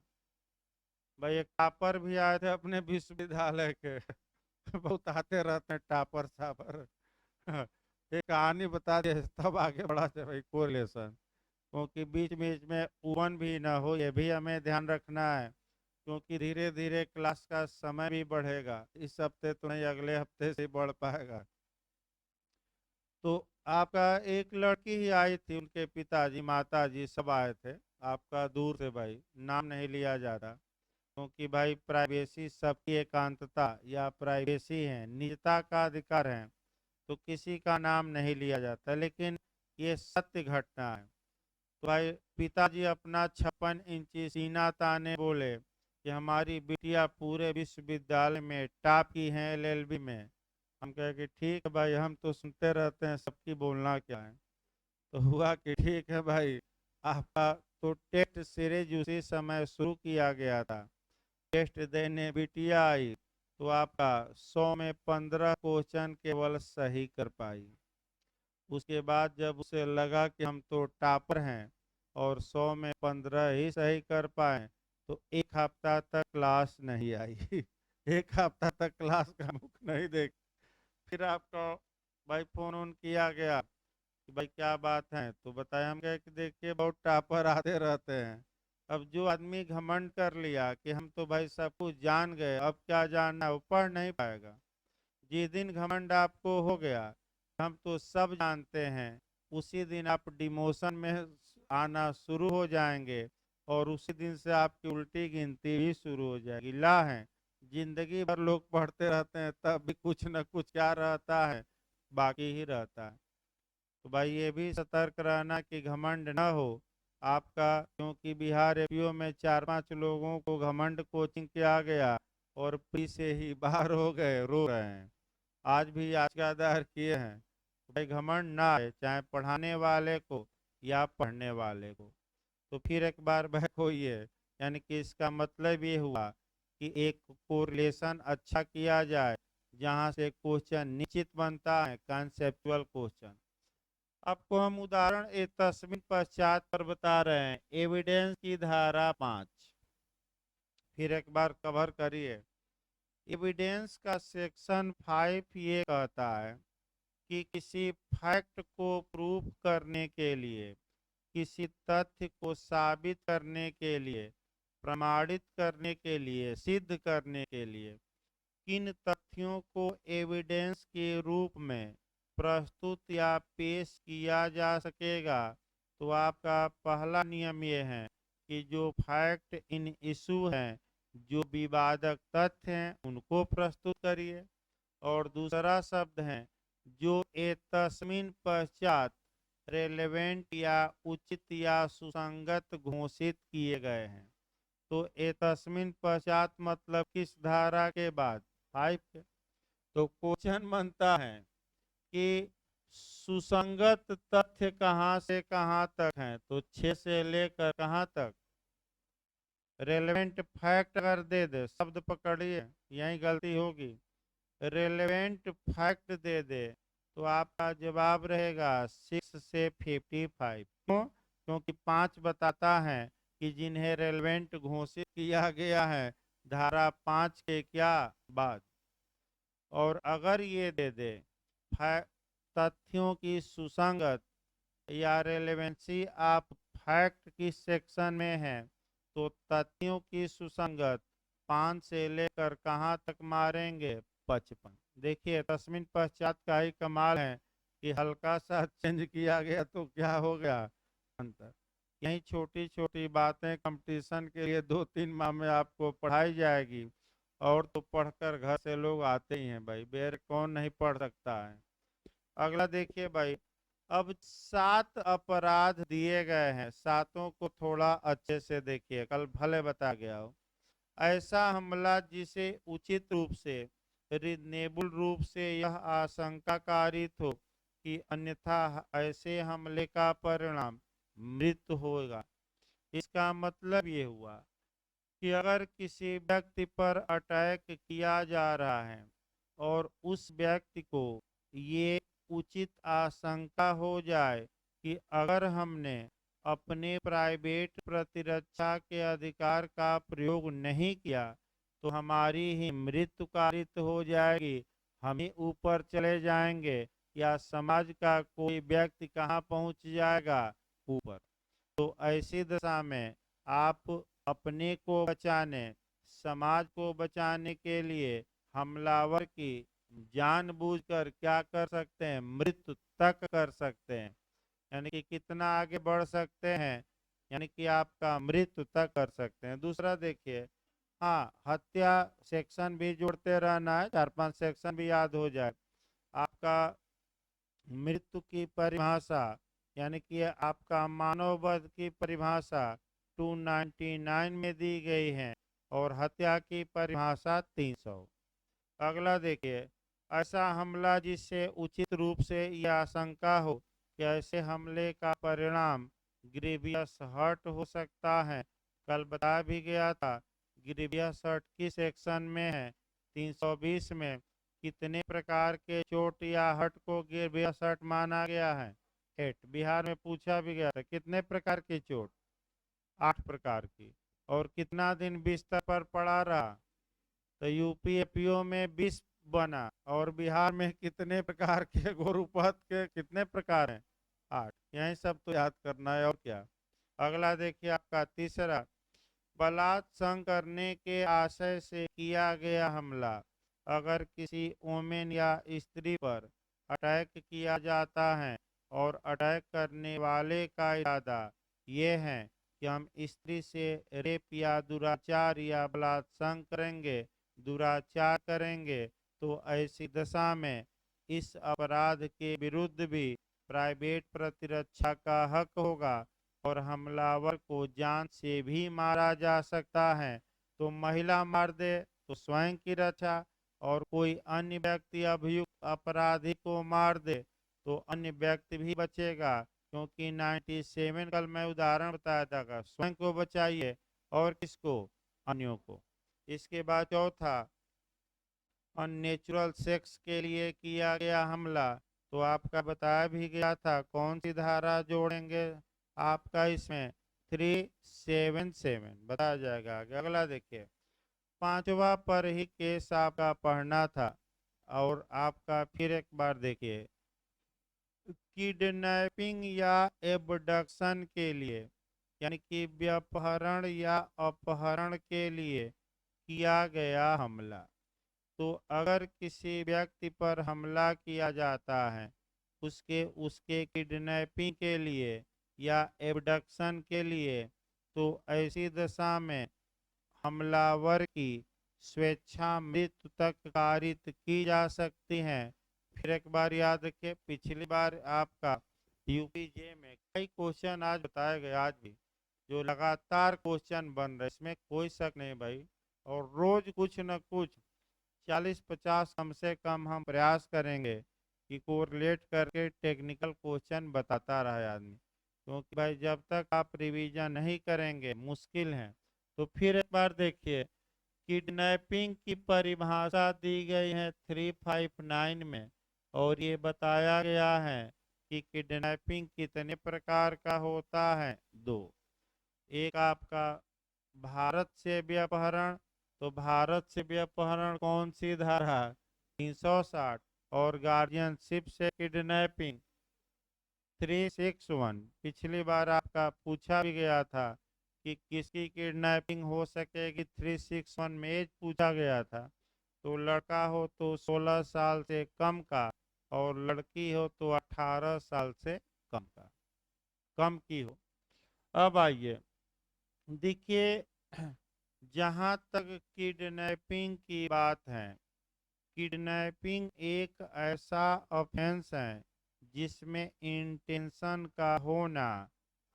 S1: भाई एक टॉपर भी आए थे अपने विश्वविद्यालय के बहुत आते रहते हैं टॉपर सापर। एक कहानी बता दे तब आगे बढ़ा से भाई कोरिलेशन, क्योंकि बीच बीच में ओवन भी ना हो, ये भी हमें ध्यान रखना है, क्योंकि धीरे धीरे क्लास का समय भी बढ़ेगा। इस हफ्ते तो नहीं, अगले हफ्ते से बढ़ पाएगा। तो आपका एक लड़की ही आई थी, उनके पिताजी माताजी सब आए थे। आपका दूर से भाई नाम नहीं लिया जा रहा, क्योंकि भाई प्राइवेसी, सबकी एकांतता या प्राइवेसी है, निजता का अधिकार है, तो किसी का नाम नहीं लिया जाता, लेकिन ये सत्य घटना है। तो भाई पिताजी अपना 56 इंची सीना ताने बोले कि हमारी बिटिया पूरे विश्वविद्यालय में टॉप की है एलएलबी में। हम कहे कि ठीक है भाई, हम तो सुनते रहते हैं, सबकी बोलना क्या है। तो हुआ कि ठीक है भाई, आपका तो टेस्ट सीरीज उसी समय शुरू किया गया था। टेस्ट देने बिटिया आई, तो आपका 100 में 15 क्वेश्चन केवल सही कर पाई। उसके बाद जब उसे लगा कि हम तो टॉपर हैं और 100 में 15 ही सही कर पाए, तो एक हफ्ता तक क्लास नहीं आई। एक हफ्ता तक क्लास का मुख नहीं देख। फिर आपको भाई फोन ऑन किया गया कि भाई क्या बात है, तो बताया, हम कहे कि देखिए बहुत टॉपर आते रहते हैं। अब जो आदमी घमंड कर लिया कि हम तो भाई सब कुछ जान गए, अब क्या जानना है, वो पढ़ नहीं पाएगा। जिस दिन घमंड आपको हो गया हम तो सब जानते हैं, उसी दिन आप डिमोशन में आना शुरू हो जाएंगे, और उसी दिन से आपकी उल्टी गिनती भी शुरू हो जाएगी। ला है, जिंदगी भर लोग पढ़ते रहते हैं, तब भी कुछ न कुछ क्या रहता है, बाकी ही रहता है। तो भाई ये भी सतर्क रहना कि घमंड ना हो आपका, क्योंकि बिहार एपीओ में 4-5 लोगों को घमंड कोचिंग किया गया और प्री से ही बाहर हो गए, रो रहे हैं। आज भी याचिका दायर किए हैं। तो भाई घमंड ना आए, चाहे पढ़ाने वाले को या पढ़ने वाले को। तो फिर एक बार बैक होइए, यानी कि इसका मतलब ये हुआ कि एक कोरिलेशन अच्छा किया जाए, जहाँ से क्वेश्चन निश्चित बनता है, कॉन्सेप्चुअल क्वेश्चन। आपको हम उदाहरण एक तस्वीर पश्चात पर बता रहे हैं, एविडेंस की धारा 5। फिर एक बार कवर करिए। एविडेंस का सेक्शन 5 ये कहता है कि किसी फैक्ट को प्रूफ करने के लिए, किसी तथ्य को साबित करने के लिए, प्रमाणित करने के लिए, सिद्ध करने के लिए किन तथ्यों को एविडेंस के रूप में प्रस्तुत या पेश किया जा सकेगा। तो आपका पहला नियम यह है कि जो फैक्ट इन इशू हैं, जो विवादक तथ्य हैं, उनको प्रस्तुत करिए। और दूसरा शब्द है जो ए तस्मीन पश्चात रेलेवेंट या उचित या सुसंगत घोषित किए गए हैं। तो ए तस्मीन पश्चात मतलब किस धारा के बाद? 5 के। तो क्वेश्चन बनता है कि सुसंगत तथ्य कहाँ से कहाँ तक हैं? तो 6 से लेकर कहाँ तक? रेलेवेंट फैक्ट अगर दे दे, शब्द पकड़िए, यही गलती होगी। रेलेवेंट फैक्ट दे दे तो आपका जवाब रहेगा 6 से 55। क्यों? क्योंकि 5 बताता है कि जिन्हें रेलेवेंट घोषित किया गया है धारा 5 के क्या बाद। और अगर ये दे दे तथ्यों की सुसंगत या रेलेवेंसी आप फैक्ट की सेक्शन में है तो तथ्यों की सुसंगत 5 से लेकर कहाँ तक मारेंगे 55। देखिए तस्मीन पश्चात का ही कमाल है कि हल्का सा चेंज किया गया तो क्या हो गया अंतर। यही छोटी छोटी बातें कंपटीशन के लिए 2-3 माह में आपको पढ़ाई जाएगी। और तो पढ़कर घर से लोग आते ही हैं भाई, बेर कौन नहीं पढ़ सकता है। अगला देखिए भाई, अब 7 अपराध दिए गए हैं, सातों को थोड़ा अच्छे से देखिए, कल भले बता गया हो। ऐसा हमला जिसे उचित रूप से रीजनेबल रूप से यह आशंका कारित हो कि अन्यथा ऐसे हमले का परिणाम मृत्यु होगा। इसका मतलब ये हुआ कि अगर किसी व्यक्ति पर अटैक किया जा रहा है और उस व्यक्ति को ये उचित आशंका हो जाए कि अगर हमने अपने प्राइवेट प्रतिरक्षा के अधिकार का प्रयोग नहीं किया तो हमारी ही मृत्यु कारित हो जाएगी, हम ही ऊपर चले जाएंगे या समाज का कोई व्यक्ति कहाँ पहुंच जाएगा ऊपर। तो ऐसी दशा में आप अपने को बचाने, समाज को बचाने के लिए हमलावर की जानबूझकर क्या कर सकते हैं, मृत्यु तक कर सकते हैं। यानी कि कितना आगे बढ़ सकते हैं, यानी कि आपका मृत्यु तक कर सकते हैं। दूसरा देखिए, हाँ हत्या सेक्शन भी जोड़ते रहना है, 4-5 सेक्शन भी याद हो जाए। आपका मृत्यु की परिभाषा यानी कि आपका मानव वध की परिभाषा 299 में दी गई है और हत्या की परिभाषा 300। अगला देखिए, ऐसा हमला जिससे उचित रूप से यह आशंका हो कि ऐसे हमले का परिणाम ग्रीवियस हर्ट हो सकता है, कल बता भी गया था। ग्रीवियस हर्ट की सेक्शन में है 320 में कितने प्रकार के चोट या हर्ट को ग्रीवियस हर्ट माना गया है 8। बिहार में पूछा भी गया था कितने प्रकार की चोट, 8 प्रकार की। और कितना दिन बिस्तर पर पड़ा रहा, तो यूपी एपीओ में 20 बना। और बिहार में कितने प्रकार के गोरुपथ के कितने प्रकार हैं 8। यही सब तो याद करना है और क्या। अगला देखिए आपका तीसरा, बलात्संग करने के आशय से किया गया हमला। अगर किसी वोमेन या स्त्री पर अटैक किया जाता है और अटैक करने वाले का इरादा ये है कि हम स्त्री से रेप या दुराचार या बलात्संग करेंगे, दुराचार करेंगे, तो ऐसी दशा में इस अपराध के विरुद्ध भी प्राइवेट प्रतिरक्षा का हक होगा और हमलावर को जान से भी मारा जा सकता है। तो महिला मार दे तो स्वयं की रक्षा, और कोई अन्य व्यक्ति अभियुक्त अपराधी को मार दे तो अन्य व्यक्ति भी बचेगा, क्योंकि 97 कल मैं उदाहरण बताया था, स्वयं को बचाइए और किसको, अन्यों को। इसके बाद चौथा, अननेचुरल सेक्स के लिए किया गया हमला। तो आपका बताया भी गया था कौन सी धारा जोड़ेंगे आपका इसमें 377 बताया जाएगा आगे। अगला देखिए, पांचवा पर ही केस आपका पढ़ना था। और आपका फिर एक बार देखिए, किडनैपिंग या एबडक्शन के लिए यानी कि व्यपहरण या अपहरण के लिए किया गया हमला। तो अगर किसी व्यक्ति पर हमला किया जाता है उसके उसके किडनैपिंग के लिए या एबडक्शन के लिए, तो ऐसी दशा में हमलावर की स्वेच्छा मृत्यु तक कारित की जा सकती है। फिर एक बार याद रखिए, पिछली बार आपका यूपीजे में कई क्वेश्चन आज बताए गए, आज भी जो लगातार क्वेश्चन बन रहे, इसमें कोई शक नहीं भाई। और रोज कुछ न कुछ 40-50 कम से कम हम प्रयास करेंगे कि कोरिलेट करके टेक्निकल क्वेश्चन बताता रहे आदमी, क्योंकि भाई जब तक आप रिवीजन नहीं करेंगे मुश्किल है। तो फिर एक बार देखिए, किडनैपिंग की परिभाषा दी गई है 359 में, और ये बताया गया है कि किडनैपिंग कितने प्रकार का होता है। दो, एक आपका भारत से व्यपहरण, तो भारत से व्यपहरण कौन सी धारा? 360। और गार्जियनशिप से किडनैपिंग 361। पिछली बार आपका पूछा भी गया था कि किसकी किडनैपिंग हो सकेगी, 361 में एज पूछा गया था। तो लड़का हो तो 16 साल से कम का, और लड़की हो तो 18 साल से कम का, कम की हो। अब आइए देखिए, जहाँ तक किडनैपिंग की बात है, किडनैपिंग एक ऐसा ऑफेंस है जिसमें इंटेंशन का होना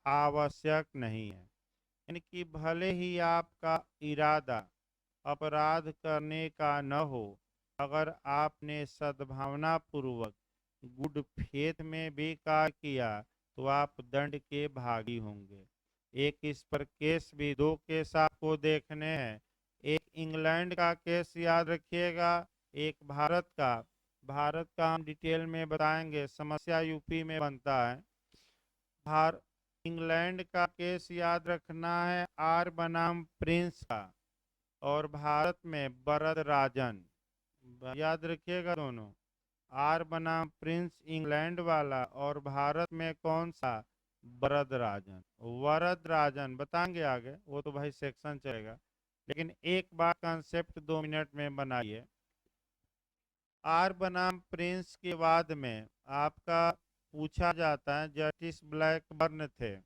S1: आवश्यक नहीं है। यानी कि भले ही आपका इरादा अपराध करने का न हो, अगर आपने सद्भावना पूर्वक गुड फेथ में भी कार्य किया तो आप दंड के भागी होंगे। एक इस पर केस भी, दो केस आपको देखने हैं। एक इंग्लैंड का केस याद रखिएगा, एक भारत का। भारत का हम डिटेल में बताएंगे, समस्या यूपी में बनता है। भार इंग्लैंड का केस याद रखना है, आर बनाम प्रिंस का, और भारत में बरद राजन। याद रखिएगा दोनों, आर बनाम प्रिंस इंग्लैंड वाला, और भारत में कौन सा? बरद राजन। वरद राजन बताएंगे आगे, वो तो भाई सेक्शन चलेगा, लेकिन एक बार कंसेप्ट 2 मिनट में बनाइए। आर बनाम प्रिंस के बाद में आपका पूछा जाता है, जस्टिस ब्लैकबर्न थे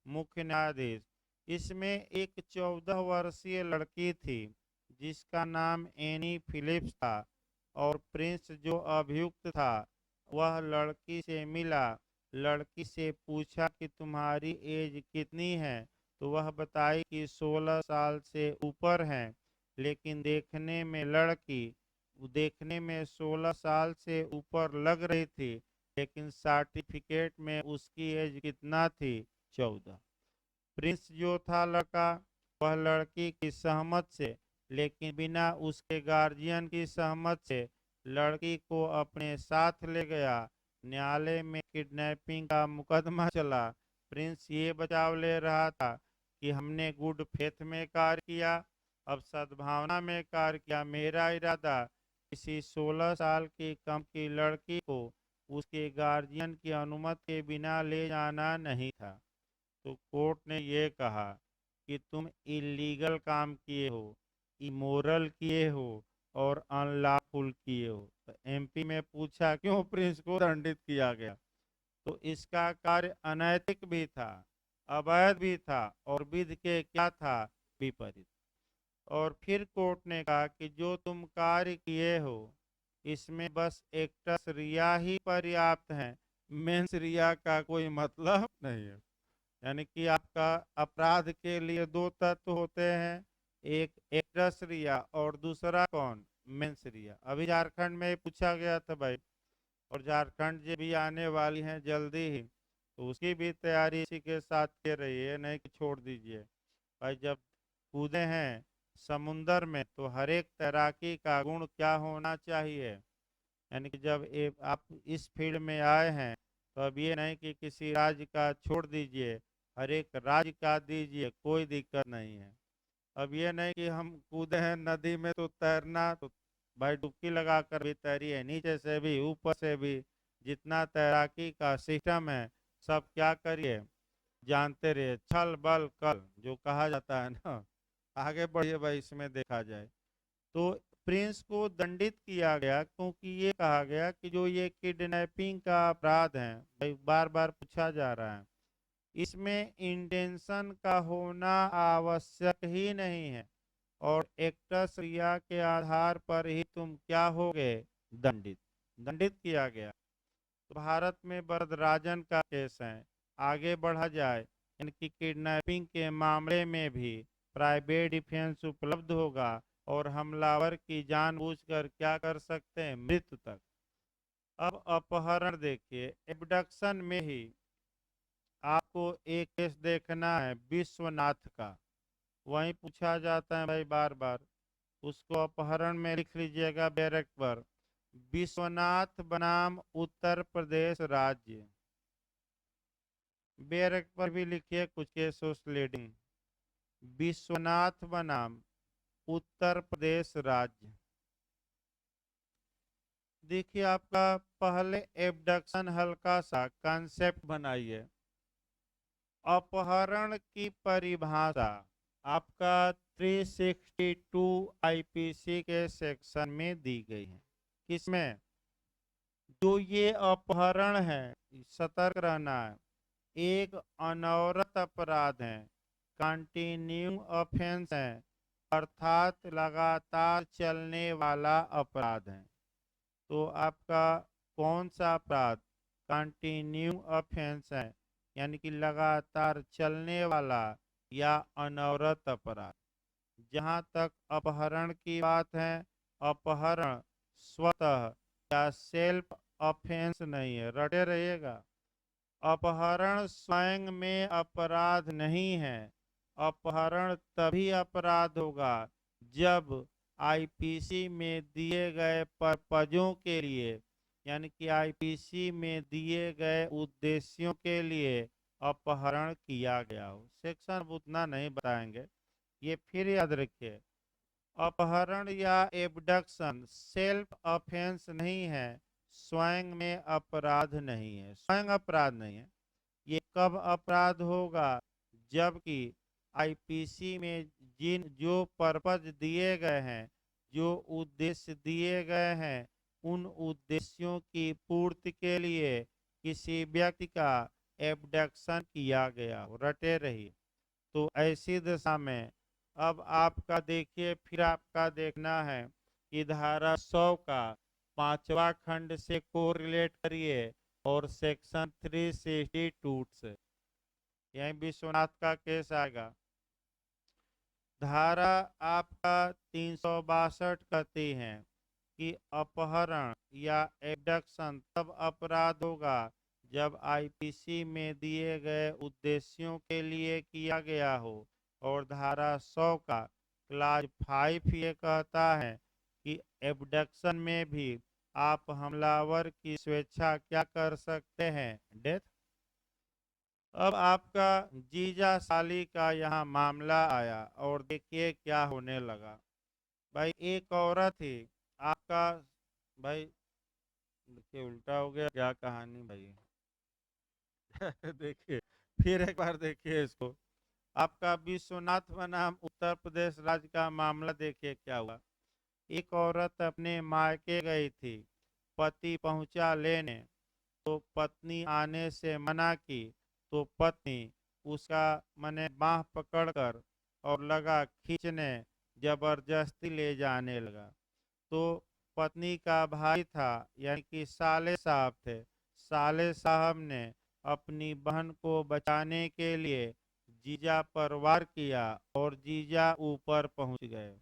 S1: मुख्य न्यायाधीश। इसमें एक 14 वर्षीय लड़की थी जिसका नाम एनी फिलिप्स था, और प्रिंस जो अभियुक्त था वह लड़की से मिला, लड़की से पूछा कि तुम्हारी एज कितनी है, तो वह बताई कि 16 साल से ऊपर है। लेकिन देखने में 16 साल से ऊपर लग रही थी, लेकिन सर्टिफिकेट में उसकी एज कितना थी? 14। प्रिंस जो था लड़का, वह लड़की की सहमत से, लेकिन बिना उसके गार्जियन की सहमत से, लड़की को अपने साथ ले गया। न्यायालय में किडनैपिंग का मुकदमा चला। प्रिंस ये बचाव ले रहा था कि हमने गुड फेथ में कार्य किया, अब सद्भावना में कार्य किया। मेरा इरादा किसी 16 साल की कम की लड़की को उसके गार्जियन की अनुमति के बिना ले जाना नहीं था। तो कोर्ट ने ये कहा कि तुम इलीगल काम किए हो, इमोरल किए हो, और अनलॉफुल किए हो। तो एमपी में पूछा क्यों प्रिंस को दंडित किया गया, तो इसका कार्य अनैतिक भी था, अवैध भी था, और विधि के क्या था? विपरीत। और फिर कोर्ट ने कहा कि जो तुम कार्य किए हो इसमें बस एक्टस रिया ही पर्याप्त है, मेंस रिया का कोई मतलब नहीं है। यानी कि आपका अपराध के लिए दो तत्व होते हैं, एक एक्टस रिया और दूसरा कौन? मेंस रिया। अभी झारखंड में पूछा गया था भाई, और झारखंड जो भी आने वाली हैं जल्दी ही, तो उसकी भी तैयारी इसी के साथ कर रही है, नहीं कि छोड़ दीजिए भाई। जब कूदे हैं समुंदर में तो हर एक तैराकी का गुण क्या होना चाहिए? यानी कि जब आप इस फील्ड में आए हैं, तो अब ये नहीं कि किसी राज्य का छोड़ दीजिए, हर एक राज्य का दीजिए, कोई दिक्कत नहीं है। अब ये नहीं कि हम कूदे हैं नदी में तो तैरना, तो भाई डुबकी लगा कर भी तैरिए, नीचे से भी ऊपर से भी, जितना तैराकी का सिस्टम है सब क्या करिए, जानते रहिए। छल बल कल जो कहा जाता है ना, आगे बढ़िए भाई इसमें देखा जाए तो प्रिंस को दंडित किया गया क्योंकि ये कहा गया कि जो ये किडनैपिंग का अपराध है, भाई बार बार पूछा जा रहा है, इसमें इंटेंशन का होना आवश्यक ही नहीं है, और एक्टस रिया के आधार पर ही तुम क्या हो गए? दंडित। दंडित किया गया। तो भारत में वरदराजन का केस है। आगे बढ़ा जाए, इनकी किडनैपिंग के मामले में भी प्राइवेट डिफेंस उपलब्ध होगा, और हमलावर की जानबूझकर क्या कर सकते हैं? मृत्यु तक। अब अपहरण देखिए, एबडक्शन में ही आपको एक केस देखना है विश्वनाथ का, वहीं पूछा जाता है भाई बार बार। उसको अपहरण में लिख लीजिएगा बैरक पर, विश्वनाथ बनाम उत्तर प्रदेश राज्य। बैरक पर भी लिखिए कुछ केस लीडिंग, विश्वनाथ बनाम उत्तर प्रदेश राज्य। देखिए आपका पहले एबडक्शन हल्का सा कॉन्सेप्ट बनाइए। अपहरण की परिभाषा आपका 362 आईपीसी के सेक्शन में दी गई है। किसमें? जो ये अपहरण है, सतर्क रहना है, एक अनवरत अपराध है, कंटिन्यू ऑफेंस है, अर्थात लगातार चलने वाला अपराध है। तो आपका कौन सा अपराध? कंटिन्यू ऑफेंस है, यानी कि लगातार चलने वाला या अनवरत अपराध। जहाँ तक अपहरण की बात है, अपहरण स्वतः या सेल्फ ऑफेंस नहीं है, रटे रहिएगा। अपहरण स्वयं में अपराध नहीं है। अपहरण तभी अपराध होगा जब आईपीसी में दिए गए पर्पजों के लिए, यानी कि आईपीसी में दिए गए उद्देश्यों के लिए अपहरण किया गया हो। सेक्शन उतना नहीं बताएंगे, ये फिर याद रखिए। अपहरण या एबडक्शन सेल्फ ऑफेंस नहीं है, स्वयं में अपराध नहीं है, स्वयं अपराध नहीं है। ये कब अपराध होगा? जबकि आईपीसी में जो पर्पज दिए गए हैं, जो उद्देश्य दिए गए हैं, उन उद्देश्यों की पूर्ति के लिए किसी व्यक्ति का एबडक्शन किया गया हो। रटे रही। तो ऐसी दशा में अब आपका देखिए, फिर आपका देखना है कि धारा 100 का 5वां खंड से कोरिलेट करिए और सेक्शन 362 से, यही विश्वनाथ का केस आएगा। धारा आपका 362 कहती है कि अपहरण या एबडक्शन तब अपराध होगा जब आईपीसी में दिए गए उद्देश्यों के लिए किया गया हो। और धारा 100 का क्लाज 5 ये कहता है कि एबडक्शन में भी आप हमलावर की स्वेच्छा क्या कर सकते हैं? डेथ। अब आपका जीजा साली का यहाँ मामला आया और देखिए क्या होने लगा। भाई एक औरत थी आपका, भाई देखिए उल्टा हो गया क्या कहानी भाई। देखिए फिर एक बार देखिए इसको। आपका विश्वनाथ बनाम उत्तर प्रदेश राज्य का मामला देखिए क्या हुआ। एक औरत अपने मायके गई थी, पति पहुंचा लेने, तो पत्नी आने से मना की, तो पत्नी उसका मने बाह पकड़कर और लगा खींचने, जबरदस्ती ले जाने लगा। तो पत्नी का भाई था, यानी कि साले साहब थे। साले साहब ने अपनी बहन को बचाने के लिए जीजा पर वार किया और जीजा ऊपर पहुंच गए।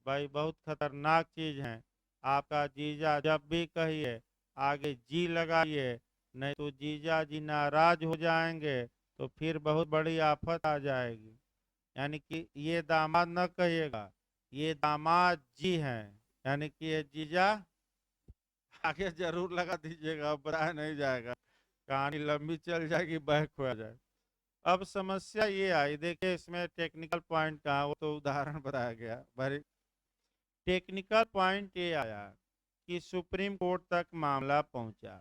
S1: भाई बहुत खतरनाक चीज है। आपका जीजा जब भी कहिए आगे जी लगाइए, नहीं तो जीजा जी नाराज हो जाएंगे, तो फिर बहुत बड़ी आफत आ जाएगी। यानी कि ये दामाद न कहिएगा, ये दामाद जी हैं, यानी कि ये जीजा आगे जरूर लगा दीजिएगा, बताया नहीं जाएगा, कहानी लंबी चल जाएगी, बैक हो जाए। अब समस्या ये आई, देखिए इसमें टेक्निकल पॉइंट कहाँ, वो तो उदाहरण बताया गया। भाई टेक्निकल पॉइंट ये आया कि सुप्रीम कोर्ट तक मामला पहुंचा।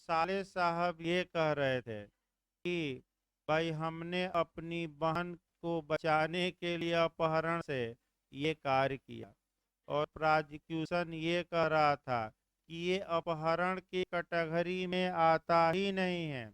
S1: साले साहब ये कह रहे थे कि भाई हमने अपनी बहन को बचाने के लिए अपहरण से ये कार्य किया, और प्रोसिक्यूशन ये कह रहा था कि ये अपहरण की कैटेगरी में आता ही नहीं है,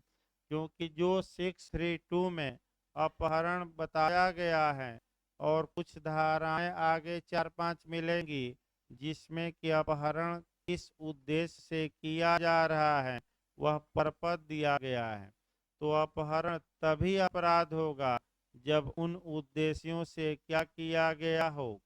S1: क्योंकि जो 632 में अपहरण बताया गया है और कुछ धाराएं आगे 4-5 मिलेंगी जिसमें कि अपहरण किस उद्देश्य से किया जा रहा है वह परपद दिया गया है। तो अपहरण तभी अपराध होगा जब उन उद्देश्यों से क्या किया गया हो।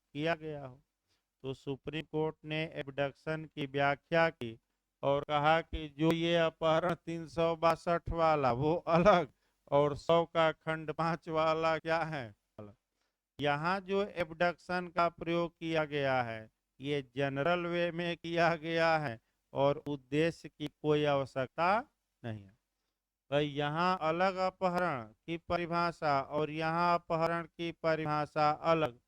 S1: तो सुप्रीम कोर्ट ने एबडक्शन की व्याख्या की और कहा कि जो ये अपहरण 362 वाला वो अलग और 100 का खंड 5 वाला क्या है अलग। यहाँ जो एबडक्शन का प्रयोग किया गया है ये जनरल वे में किया गया है और उद्देश्य की कोई आवश्यकता नहीं है। भाई यहाँ अलग अपहरण की परिभाषा और यहाँ अपहरण की परिभाषा अलग।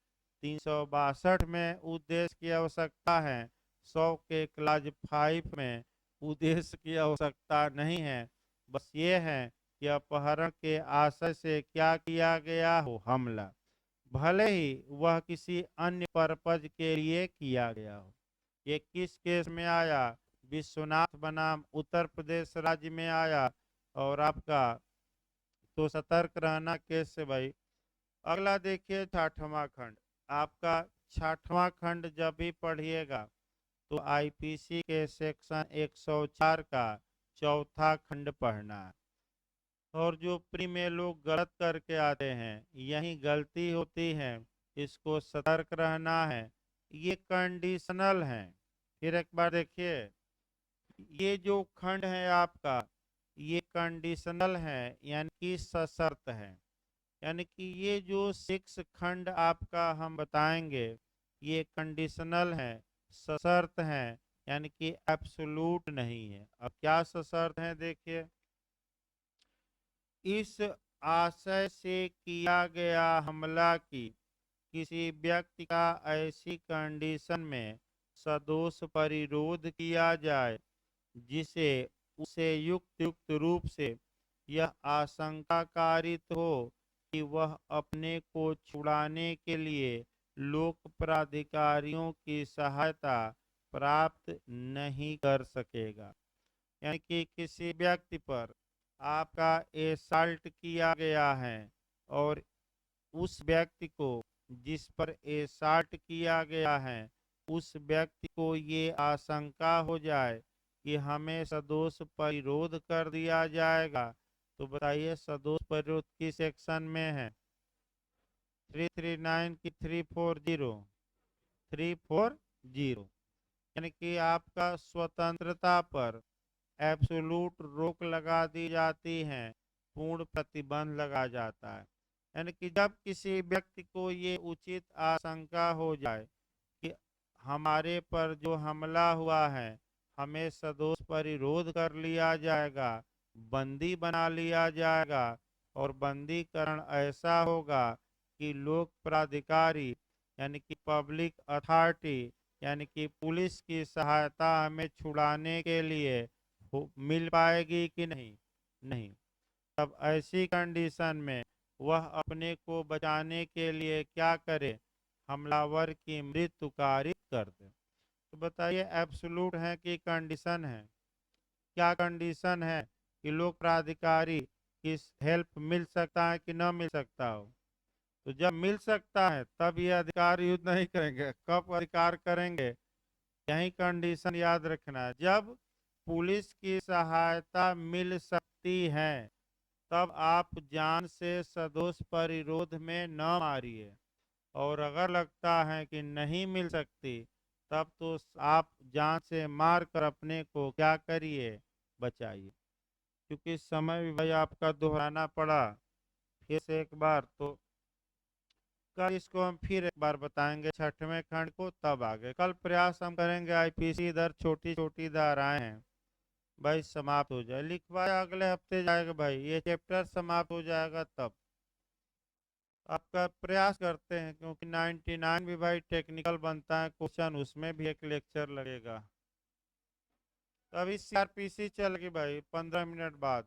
S1: 362 में उद्देश्य की आवश्यकता है, 100 के क्लाज 5 में उद्देश्य की आवश्यकता नहीं है। बस ये है कि अपहरण के आशय से क्या किया गया हो हमला, भले ही वह किसी अन्य पर्पज के लिए किया गया हो। ये किस केस में आया? विश्वनाथ बनाम उत्तर प्रदेश राज्य में आया। और आपका तो सतर्क रहना केस से भाई। अगला देखिए 6वां खंड। आपका 6वां खंड जब भी पढ़िएगा तो आईपीसी के सेक्शन 104 का चौथा खंड पढ़ना है। और जो प्री में लोग गलत करके आते हैं यही गलती होती है, इसको सतर्क रहना है। ये कंडीशनल है। फिर एक बार देखिए, ये जो खंड है आपका ये कंडीशनल है यानी कि सशर्त है। यानी कि ये जो 6 खंड आपका हम बताएंगे ये कंडीशनल है, सशर्त है, यानी कि एब्सोल्यूट नहीं है। अब क्या सशर्त है देखिए, इस आशय से किया गया हमला की किसी व्यक्ति का ऐसी कंडीशन में सदोष परिरोध किया जाए जिसे उसे युक्त युक्त रूप से यह आशंका कारित हो कि वह अपने को छुड़ाने के लिए लोक प्राधिकारियों की सहायता प्राप्त नहीं कर सकेगा। यानी कि किसी व्यक्ति पर आपका एसाल्ट किया गया है और उस व्यक्ति को जिस पर एसाल्ट किया गया है उस व्यक्ति को ये आशंका हो जाए कि हमें सदोष परिरोध कर दिया जाएगा। तो बताइए सदोष परिरोध किस सेक्शन में है? 339 की 340 यानी कि आपका स्वतंत्रता पर एब्सोल्यूट रोक लगा दी जाती है, पूर्ण प्रतिबंध लगा जाता है। यानी कि जब किसी व्यक्ति को ये उचित आशंका हो जाए कि हमारे पर जो हमला हुआ है हमें सदोष परिरोध कर लिया जाएगा, बंदी बना लिया जाएगा और बंदीकरण ऐसा होगा कि लोक प्राधिकारी यानी कि पब्लिक अथॉरिटी यानी कि पुलिस की सहायता हमें छुड़ाने के लिए मिल पाएगी कि नहीं? नहीं। तब ऐसी कंडीशन में वह अपने को बचाने के लिए क्या करे? हमलावर की मृत्यु कारित कर दे। तो बताइए एब्सोल्यूट है कि कंडीशन है? क्या कंडीशन है कि लोक प्राधिकारी की हेल्प मिल सकता है कि न मिल सकता हो? तो जब मिल सकता है तब ये अधिकार युद्ध नहीं करेंगे। कब अधिकार करेंगे? यही कंडीशन याद रखना है। जब पुलिस की सहायता मिल सकती है तब आप जान से सदोष परिरोध में न मारिए, और अगर लगता है कि नहीं मिल सकती तब तो आप जान से मार कर अपने को क्या करिए? बचाइए। क्योंकि समय भी भाई आपका दोहराना पड़ा फिर से एक बार, तो कल इसको हम फिर एक बार बताएंगे 6वें खंड को, तब आगे कल प्रयास हम करेंगे आईपीसी इधर छोटी छोटी धाराएं हैं भाई समाप्त हो जाए। लिखवाया अगले हफ्ते जाएगा भाई, ये चैप्टर समाप्त हो जाएगा तब आपका प्रयास करते हैं, क्योंकि 99 भी भाई टेक्निकल बनता है क्वेश्चन, उसमें भी एक लेक्चर लगेगा। तो अभी सीआरपीसी चल गई भाई 15 मिनट बाद।